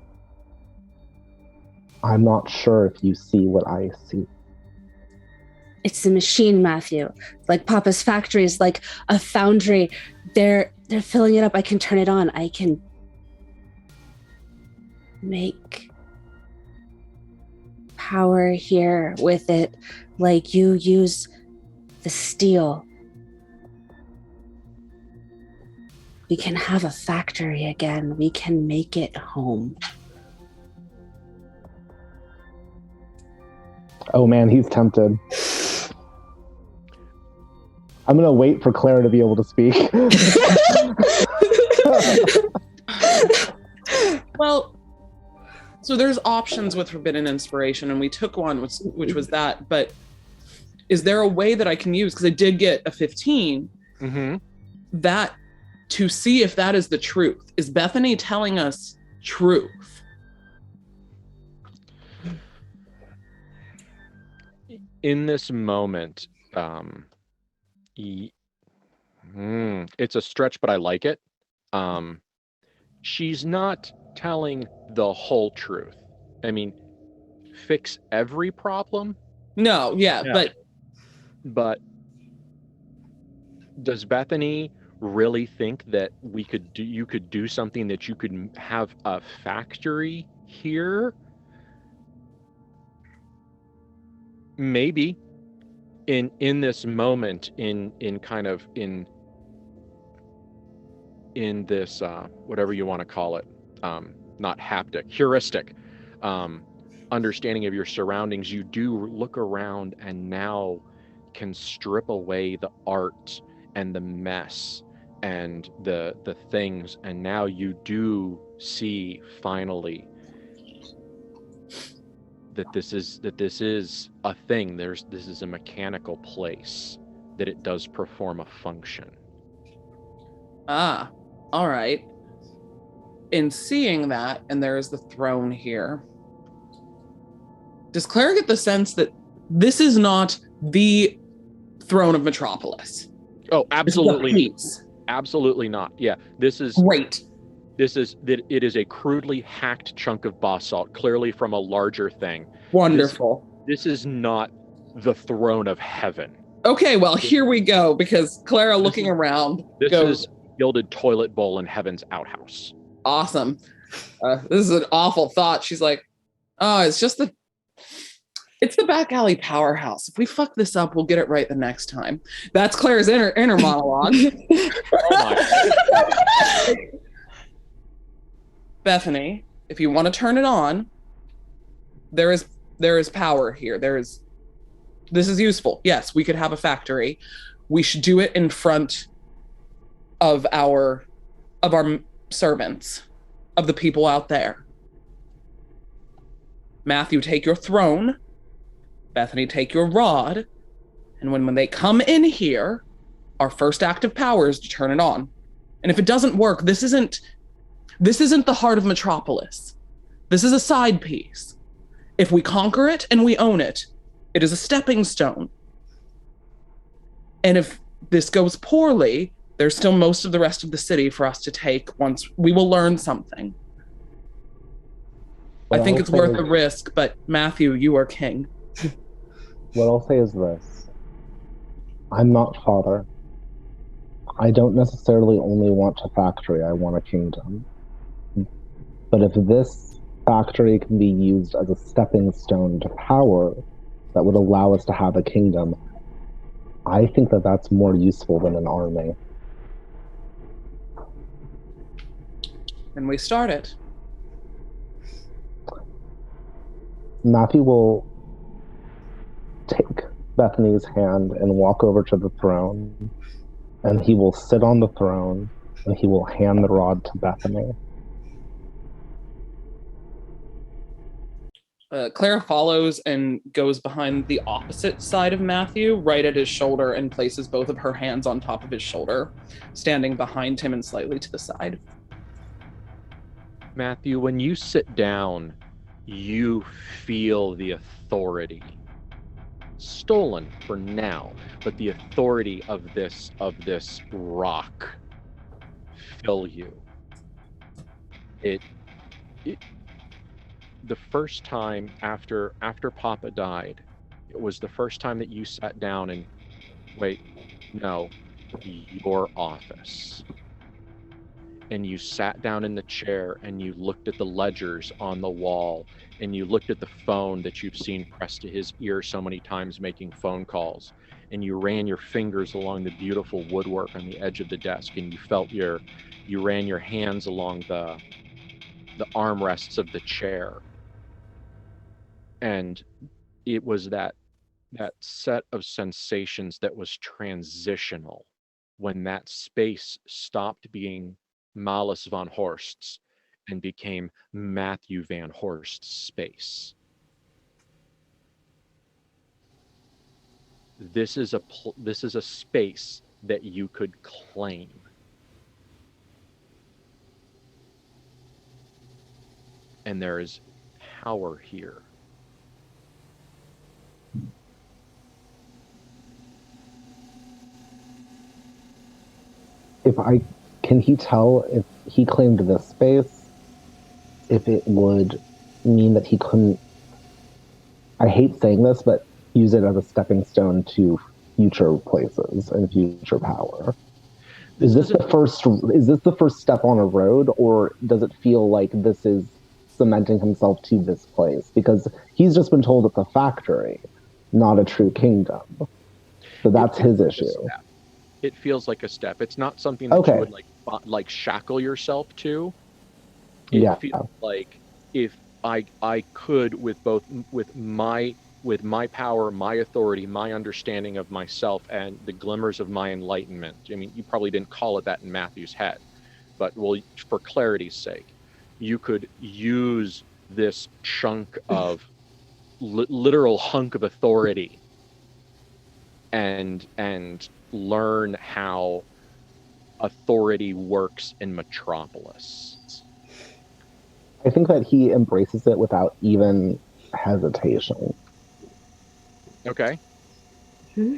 I'm not sure if you see what I see. It's the machine, Matthew. Papa's factory is like a foundry. They're filling it up. I can turn it on. I can make power here with it, like you use the steel. We can have a factory again. We can make it home. Oh man, he's tempted. I'm gonna wait for Clara to be able to speak. Well, so there's options with Forbidden Inspiration, and we took one, which was that, but is there a way that I can use, because I did get a 15, that to see if that is the truth? Is Bethany telling us truth? In this moment, it's a stretch, but I like it. She's not telling the whole truth. I mean, fix every problem? No, yeah. But does Bethany really think that you could do something, that you could have a factory here? Maybe in this moment, in this whatever you want to call it, not haptic, heuristic understanding of your surroundings, you do look around and now can strip away the art and the mess and the things, and now you do see finally that this is a thing. This is a mechanical place. that it does perform a function. Ah, all right. In seeing that, and there is the throne here, does Clara get the sense that this is not the throne of Metropolis? Oh, absolutely. Piece. Absolutely not. Yeah, this is Great. that it is a crudely hacked chunk of basalt, clearly from a larger thing. Wonderful. This is not the throne of heaven. Okay, well, here we go, because Clara, looking around, This goes, is gilded toilet bowl in heaven's outhouse. awesome. This is an awful thought. She's like, oh, it's the back alley powerhouse. If we fuck this up, we'll get it right the next time. That's Claire's inner monologue. Oh my. Bethany, if you want to turn it on, there is power here. This is useful. Yes, we could have a factory. We should do it in front of our servants, of the people out there. Matthew, take your throne. Bethany, take your rod. And when they come in here, our first act of power is to turn it on. And if it doesn't work, this isn't the heart of Metropolis. This is a side piece. If we conquer it and we own it, it is a stepping stone. And if this goes poorly, there's still most of the rest of the city for us to take. Once we will learn something. I think it's worth the risk, but Matthew, you are king. What I'll say is this. I'm not father. I don't necessarily only want a factory, I want a kingdom. But if this factory can be used as a stepping stone to power that would allow us to have a kingdom, I think that that's more useful than an army. And we start it. Matthew will take Bethany's hand and walk over to the throne, and he will sit on the throne, and he will hand the rod to Bethany. Clara follows and goes behind the opposite side of Matthew, right at his shoulder, and places both of her hands on top of his shoulder, standing behind him and slightly to the side. Matthew, when you sit down, you feel the authority. Stolen for now, but the authority of this rock fill you. It the first time after Papa died, it was the first time that you sat down and your office. And you sat down in the chair and you looked at the ledgers on the wall and you looked at the phone that you've seen pressed to his ear so many times making phone calls, and you ran your fingers along the beautiful woodwork on the edge of the desk, and you ran your hands along the armrests of the chair. And it was that set of sensations that was transitional when that space stopped being Malus von Horst's and became Matthew Van Horst's space. This is a space that you could claim. And there is power here. Can he tell if he claimed this space, if it would mean that he couldn't, I hate saying this, but use it as a stepping stone to future places and future power? Is this the first step on a road, or does it feel like this is cementing himself to this place? Because he's just been told it's a factory, not a true kingdom. So that's his issue. It feels like a step. It's not something that you would like shackle yourself to. It feels like if I could, with my power, my authority, my understanding of myself, and the glimmers of my enlightenment. I mean, you probably didn't call it that in Matthew's head, but for clarity's sake, you could use this chunk of literal hunk of authority and learn how authority works in Metropolis. I think that he embraces it without even hesitation. Okay. Hmm?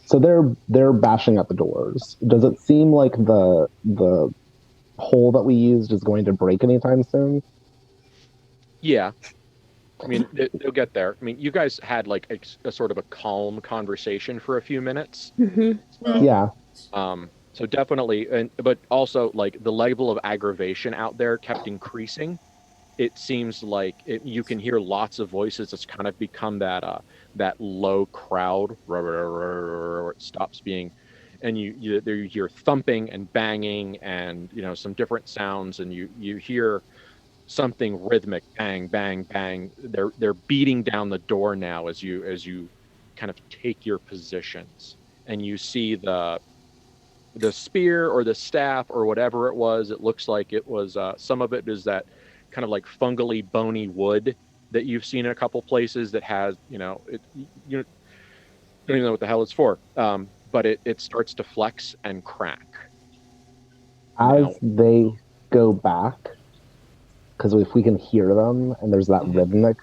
So they're bashing at the doors. Does it seem like the hole that we used is going to break anytime soon? Yeah. I mean, they'll get there. I mean, you guys had like a sort of a calm conversation for a few minutes. Yeah. So definitely, but also like the level of aggravation out there kept increasing. It seems like you can hear lots of voices. It's kind of become that low crowd. It stops being, and you hear thumping and banging and some different sounds, and you hear something rhythmic, bang bang bang. They're beating down the door now as you kind of take your positions, and you see the spear or the staff or whatever it was. It looks like it was some of it is that kind of like fungally bony wood that you've seen in a couple places that has you don't even know what the hell it's for, but it starts to flex and crack As now. they go back, because if we can hear them and there's that rhythmic,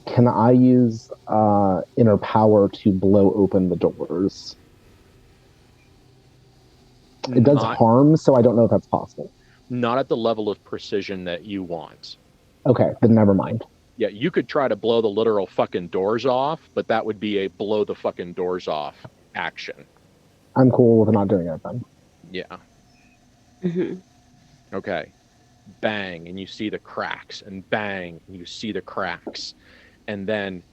can I use inner power to blow open the doors? It does harm, so I don't know if that's possible. Not at the level of precision that you want. Okay, then never mind. Yeah, you could try to blow the literal fucking doors off, but that would be a blow the fucking doors off action. I'm cool with not doing it then. Yeah. Mm-hmm. Okay. Bang, and you see the cracks, and bang, and you see the cracks, and then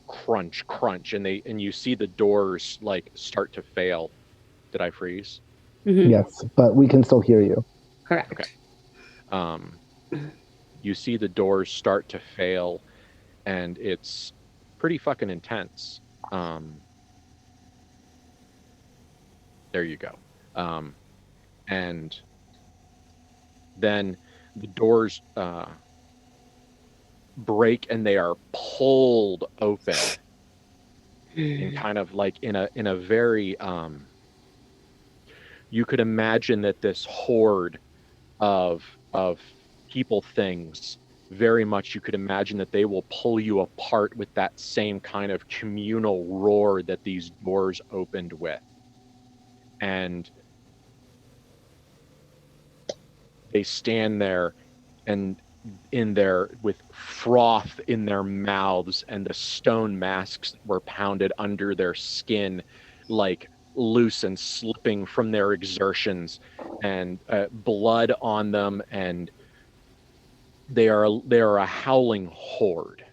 crunch, crunch, and you see the doors like start to fail. Did I freeze? Mm-hmm. Yes, but we can still hear you. Correct. Okay. You see the doors start to fail, and it's pretty fucking intense. There you go. And then the doors break and they are pulled open and kind of like in a very you could imagine that this horde of people things, very much you could imagine that they will pull you apart with that same kind of communal roar that these doors opened with. And they stand there and with froth in their mouths, and the stone masks that were pounded under their skin like loose and slipping from their exertions, and blood on them, and they are a howling horde.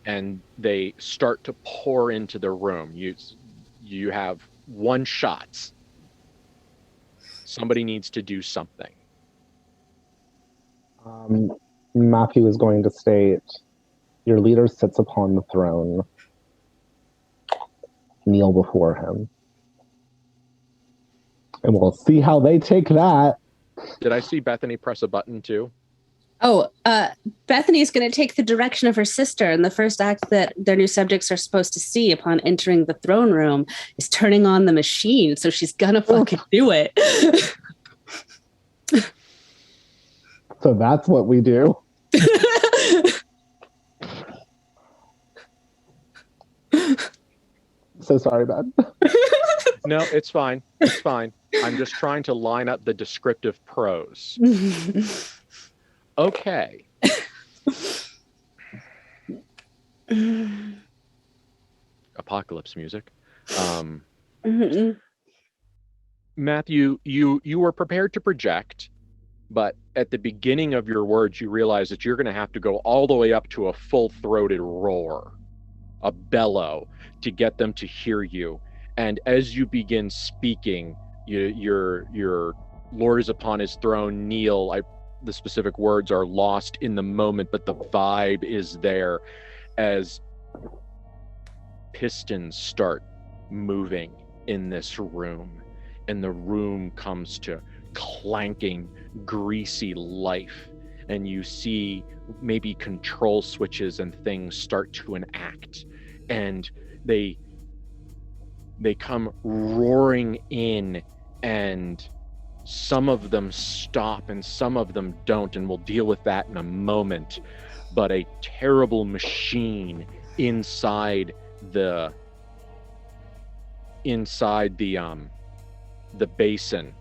And they start to pour into the room. You have one shot. Somebody needs to do something. Matthew is going to state, your leader sits upon the throne. Kneel before him. And we'll see how they take that. Did I see Bethany press a button too? Oh, Bethany's going to take the direction of her sister, and the first act that their new subjects are supposed to see upon entering the throne room is turning on the machine, so she's gonna fucking do it. So that's what we do. So sorry, Ben. No, it's fine. It's fine. I'm just trying to line up the descriptive prose. Okay. Apocalypse music. Matthew, you were prepared to project, but at the beginning of your words, you realize that you're going to have to go all the way up to a full-throated roar, a bellow, to get them to hear you. And as you begin speaking, your Lord is upon his throne, kneel. The specific words are lost in the moment, but the vibe is there as pistons start moving in this room, and the room comes to clanking, greasy life, and you see maybe control switches and things start to enact, and they come roaring in, and some of them stop and some of them don't, and we'll deal with that in a moment. But a terrible machine inside the basin,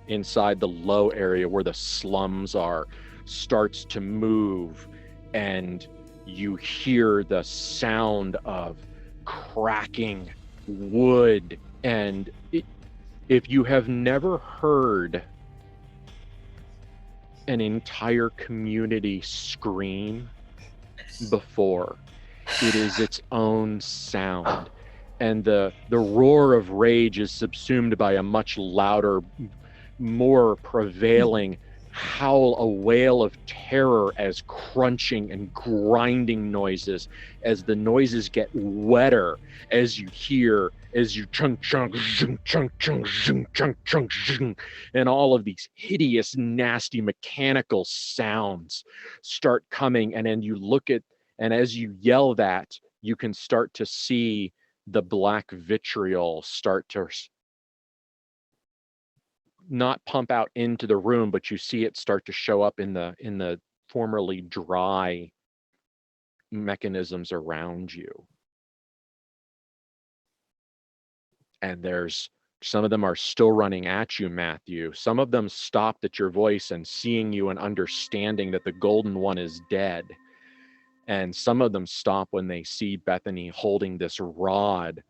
inside the low area where the slums are, starts to move, and you hear the sound of cracking wood. And if you have never heard an entire community scream before, it is its own sound. And the roar of rage is subsumed by a much louder, more prevailing howl, a wail of terror, as crunching and grinding noises, as the noises get wetter, as you chunk chunk zhunk, chunk chunk zhunk, chunk chunk zhunk, and all of these hideous, nasty mechanical sounds start coming. And then you look at, and as you yell that, you can start to see the black vitriol start to not pump out into the room, but you see it start to show up in the formerly dry mechanisms around you. And there's some of them are still running at you, Matthew. Some of them stopped at your voice and seeing you and understanding that the golden one is dead. And some of them stop when they see Bethany holding this rod,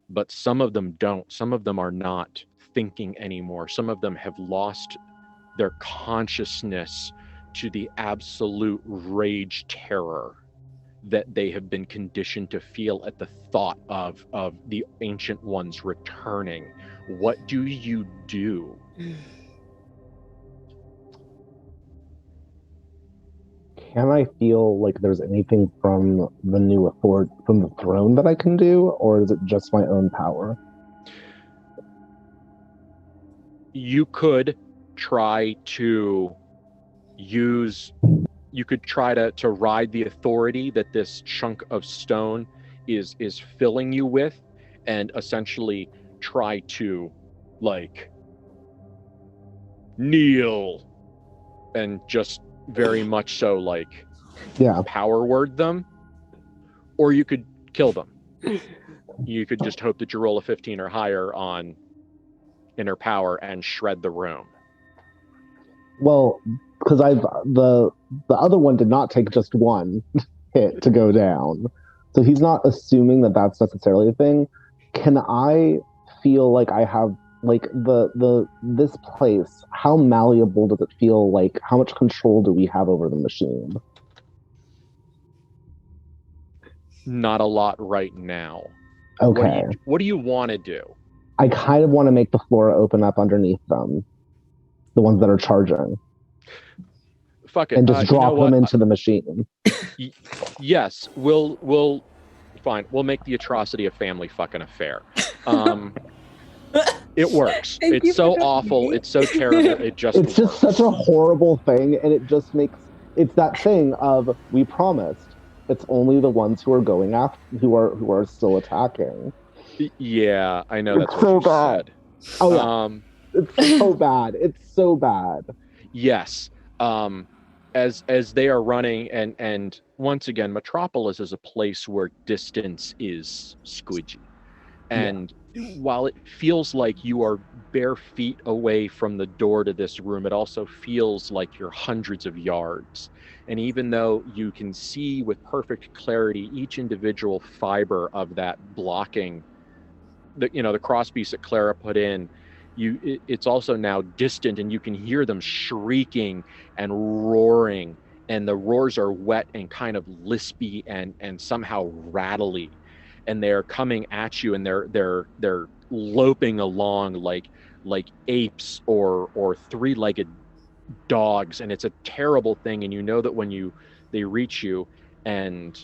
but some of them don't. Some of them are not thinking anymore. Some of them have lost their consciousness to the absolute rage terror that they have been conditioned to feel at the thought of the ancient ones returning. What do you do? Can I feel like there's anything from the new authority, from the throne, that I can do, or is it just my own power? You could try to ride the authority that this chunk of stone is filling you with, and essentially try to, like, kneel and just very much so, like, power word them. Or you could kill them. You could just hope that you roll a 15 or higher on inner power and shred the room. Well, because the other one did not take just one hit to go down, so he's not assuming that that's necessarily a thing. Can I feel like I have, like, this place? How malleable does it feel? Like, how much control do we have over the machine? Not a lot right now. Okay. What do you want to do? I kind of want to make the floor open up underneath them, the ones that are charging. Fuck it. And just drop them into the machine. Yes, we'll fine. We'll make the atrocity a family fucking affair. It works. It's so awful. It's so terrible. It's just such a horrible thing, and it just makes, it's that thing of, we promised. It's only the ones who are going after, who are still attacking. Yeah, I know, that's it's what so you bad. said. Oh yeah, it's so bad. It's so bad. Yes. As they are running, and once again, Metropolis is a place where distance is squidgy. And while it feels like you are bare feet away from the door to this room, it also feels like you're hundreds of yards. And even though you can see with perfect clarity each individual fiber of that blocking, the crosspiece that Clara put in, it's also now distant, and you can hear them shrieking and roaring, and the roars are wet and kind of lispy and somehow rattly, and they're coming at you, and they're loping along like apes or three-legged dogs, and it's a terrible thing. And you know that when they reach you and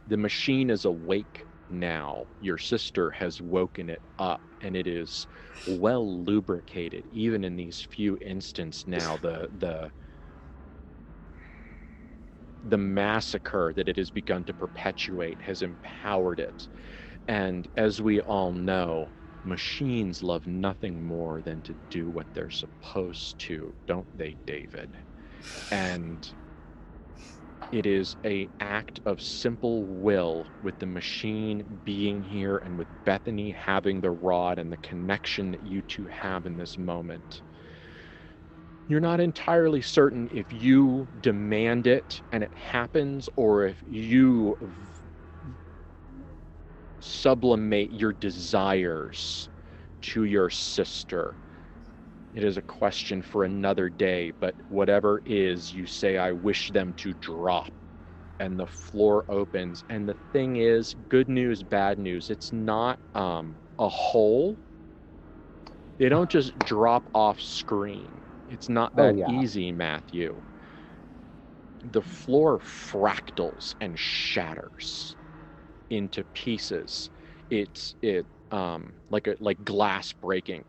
the machine is awake, now. Your sister has woken it up, and it is well lubricated. Even in these few instants now, the massacre that it has begun to perpetuate has empowered it. And as we all know, machines love nothing more than to do what they're supposed to, don't they, David? And it is an act of simple will, with the machine being here and with Bethany having the rod and the connection that you two have in this moment. You're not entirely certain if you demand it and it happens, or if you sublimate your desires to your sister. It is a question for another day, but whatever is, you say, I wish them to drop. And the floor opens. And the thing is, good news, bad news, it's not a hole. They don't just drop off screen. It's not that easy, Matthew. The floor fractals and shatters into pieces. It's like glass breaking.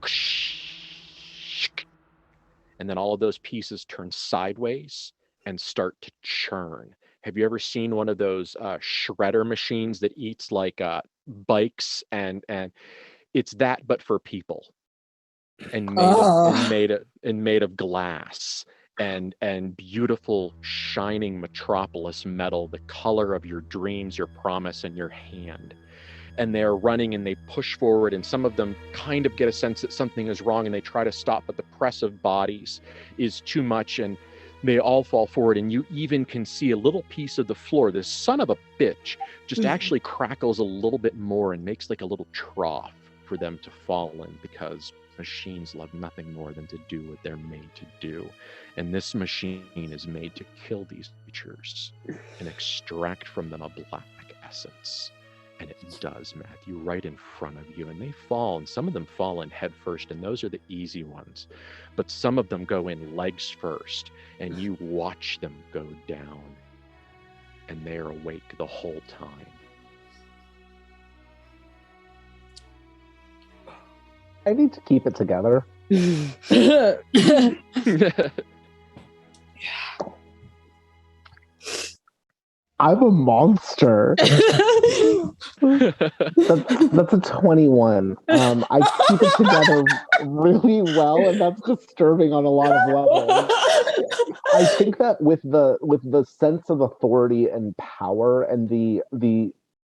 And then all of those pieces turn sideways and start to churn. Have you ever seen one of those shredder machines that eats like bikes, and it's that, but for people, and made of glass and beautiful shining Metropolis metal, the color of your dreams, your promise, and your hand. And they're running and they push forward, and some of them kind of get a sense that something is wrong and they try to stop, but the press of bodies is too much and they all fall forward. And you even can see a little piece of the floor, this son of a bitch, just actually crackles a little bit more and makes like a little trough for them to fall in, because machines love nothing more than to do what they're made to do. And this machine is made to kill these creatures and extract from them a black essence. And it does, Matthew, right in front of you. And they fall, and some of them fall in head first, and those are the easy ones. But some of them go in legs first, and you watch them go down. And they're awake the whole time. I need to keep it together. I'm a monster. That's a 21. I keep it together really well, and that's disturbing on a lot of levels. I think that with the sense of authority and power and the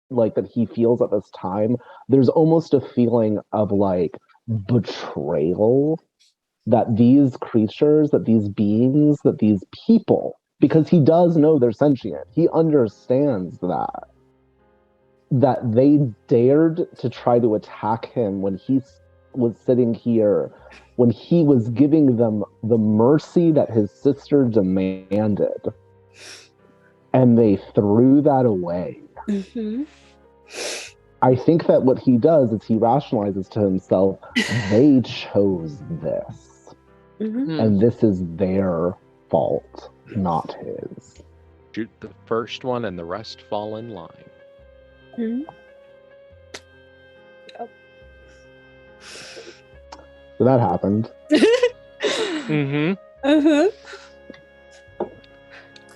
like that he feels at this time, there's almost a feeling of like betrayal that these creatures, that these beings, that these people, because he does know they're sentient, he understands that they dared to try to attack him when he was sitting here, when he was giving them the mercy that his sister demanded, and they threw that away. I think that what he does is he rationalizes to himself, they chose this, and this is their fault, not his. Shoot the first one and the rest fall in line. So that happened.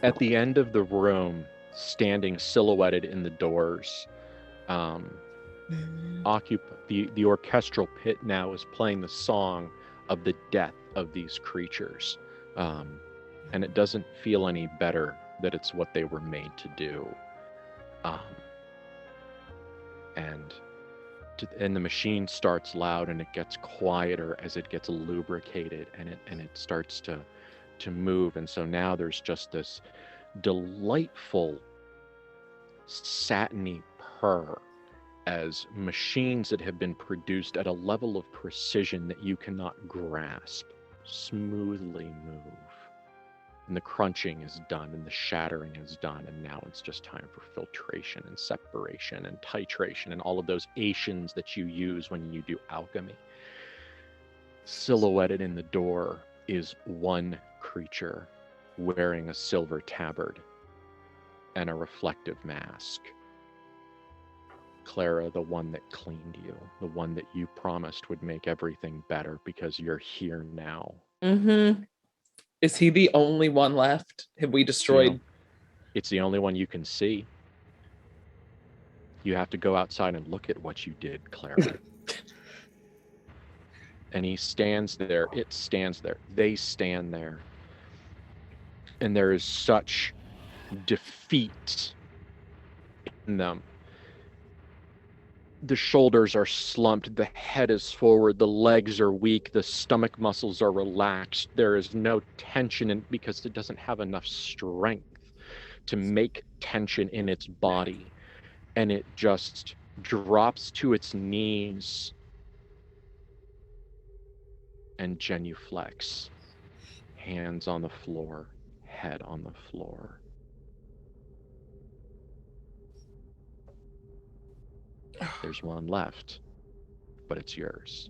At the end of the room, standing silhouetted in the doors, the orchestral pit now is playing the song of the death of these creatures. And it doesn't feel any better that it's what they were made to do. And the machine starts loud, and it gets quieter as it gets lubricated, and it starts to move. And so now there's just this delightful satiny purr as machines that have been produced at a level of precision that you cannot grasp smoothly move. And the crunching is done, and the shattering is done, and now it's just time for filtration and separation and titration and all of those Asians that you use when you do alchemy. Silhouetted in the door is one creature wearing a silver tabard and a reflective mask. Clara, the one that cleaned you, the one that you promised would make everything better because you're here now. Mm-hmm. Is he the only one left? Have we destroyed? It's the only one you can see. You have to go outside and look at what you did, Clara. And he stands there. It stands there. They stand there. And there is such defeat in them. The shoulders are slumped, the head is forward, the legs are weak, the stomach muscles are relaxed. There is no tension in, because it doesn't have enough strength to make tension in its body. And it just drops to its knees and genuflects. Hands on the floor, head on the floor. There's one left, but it's yours.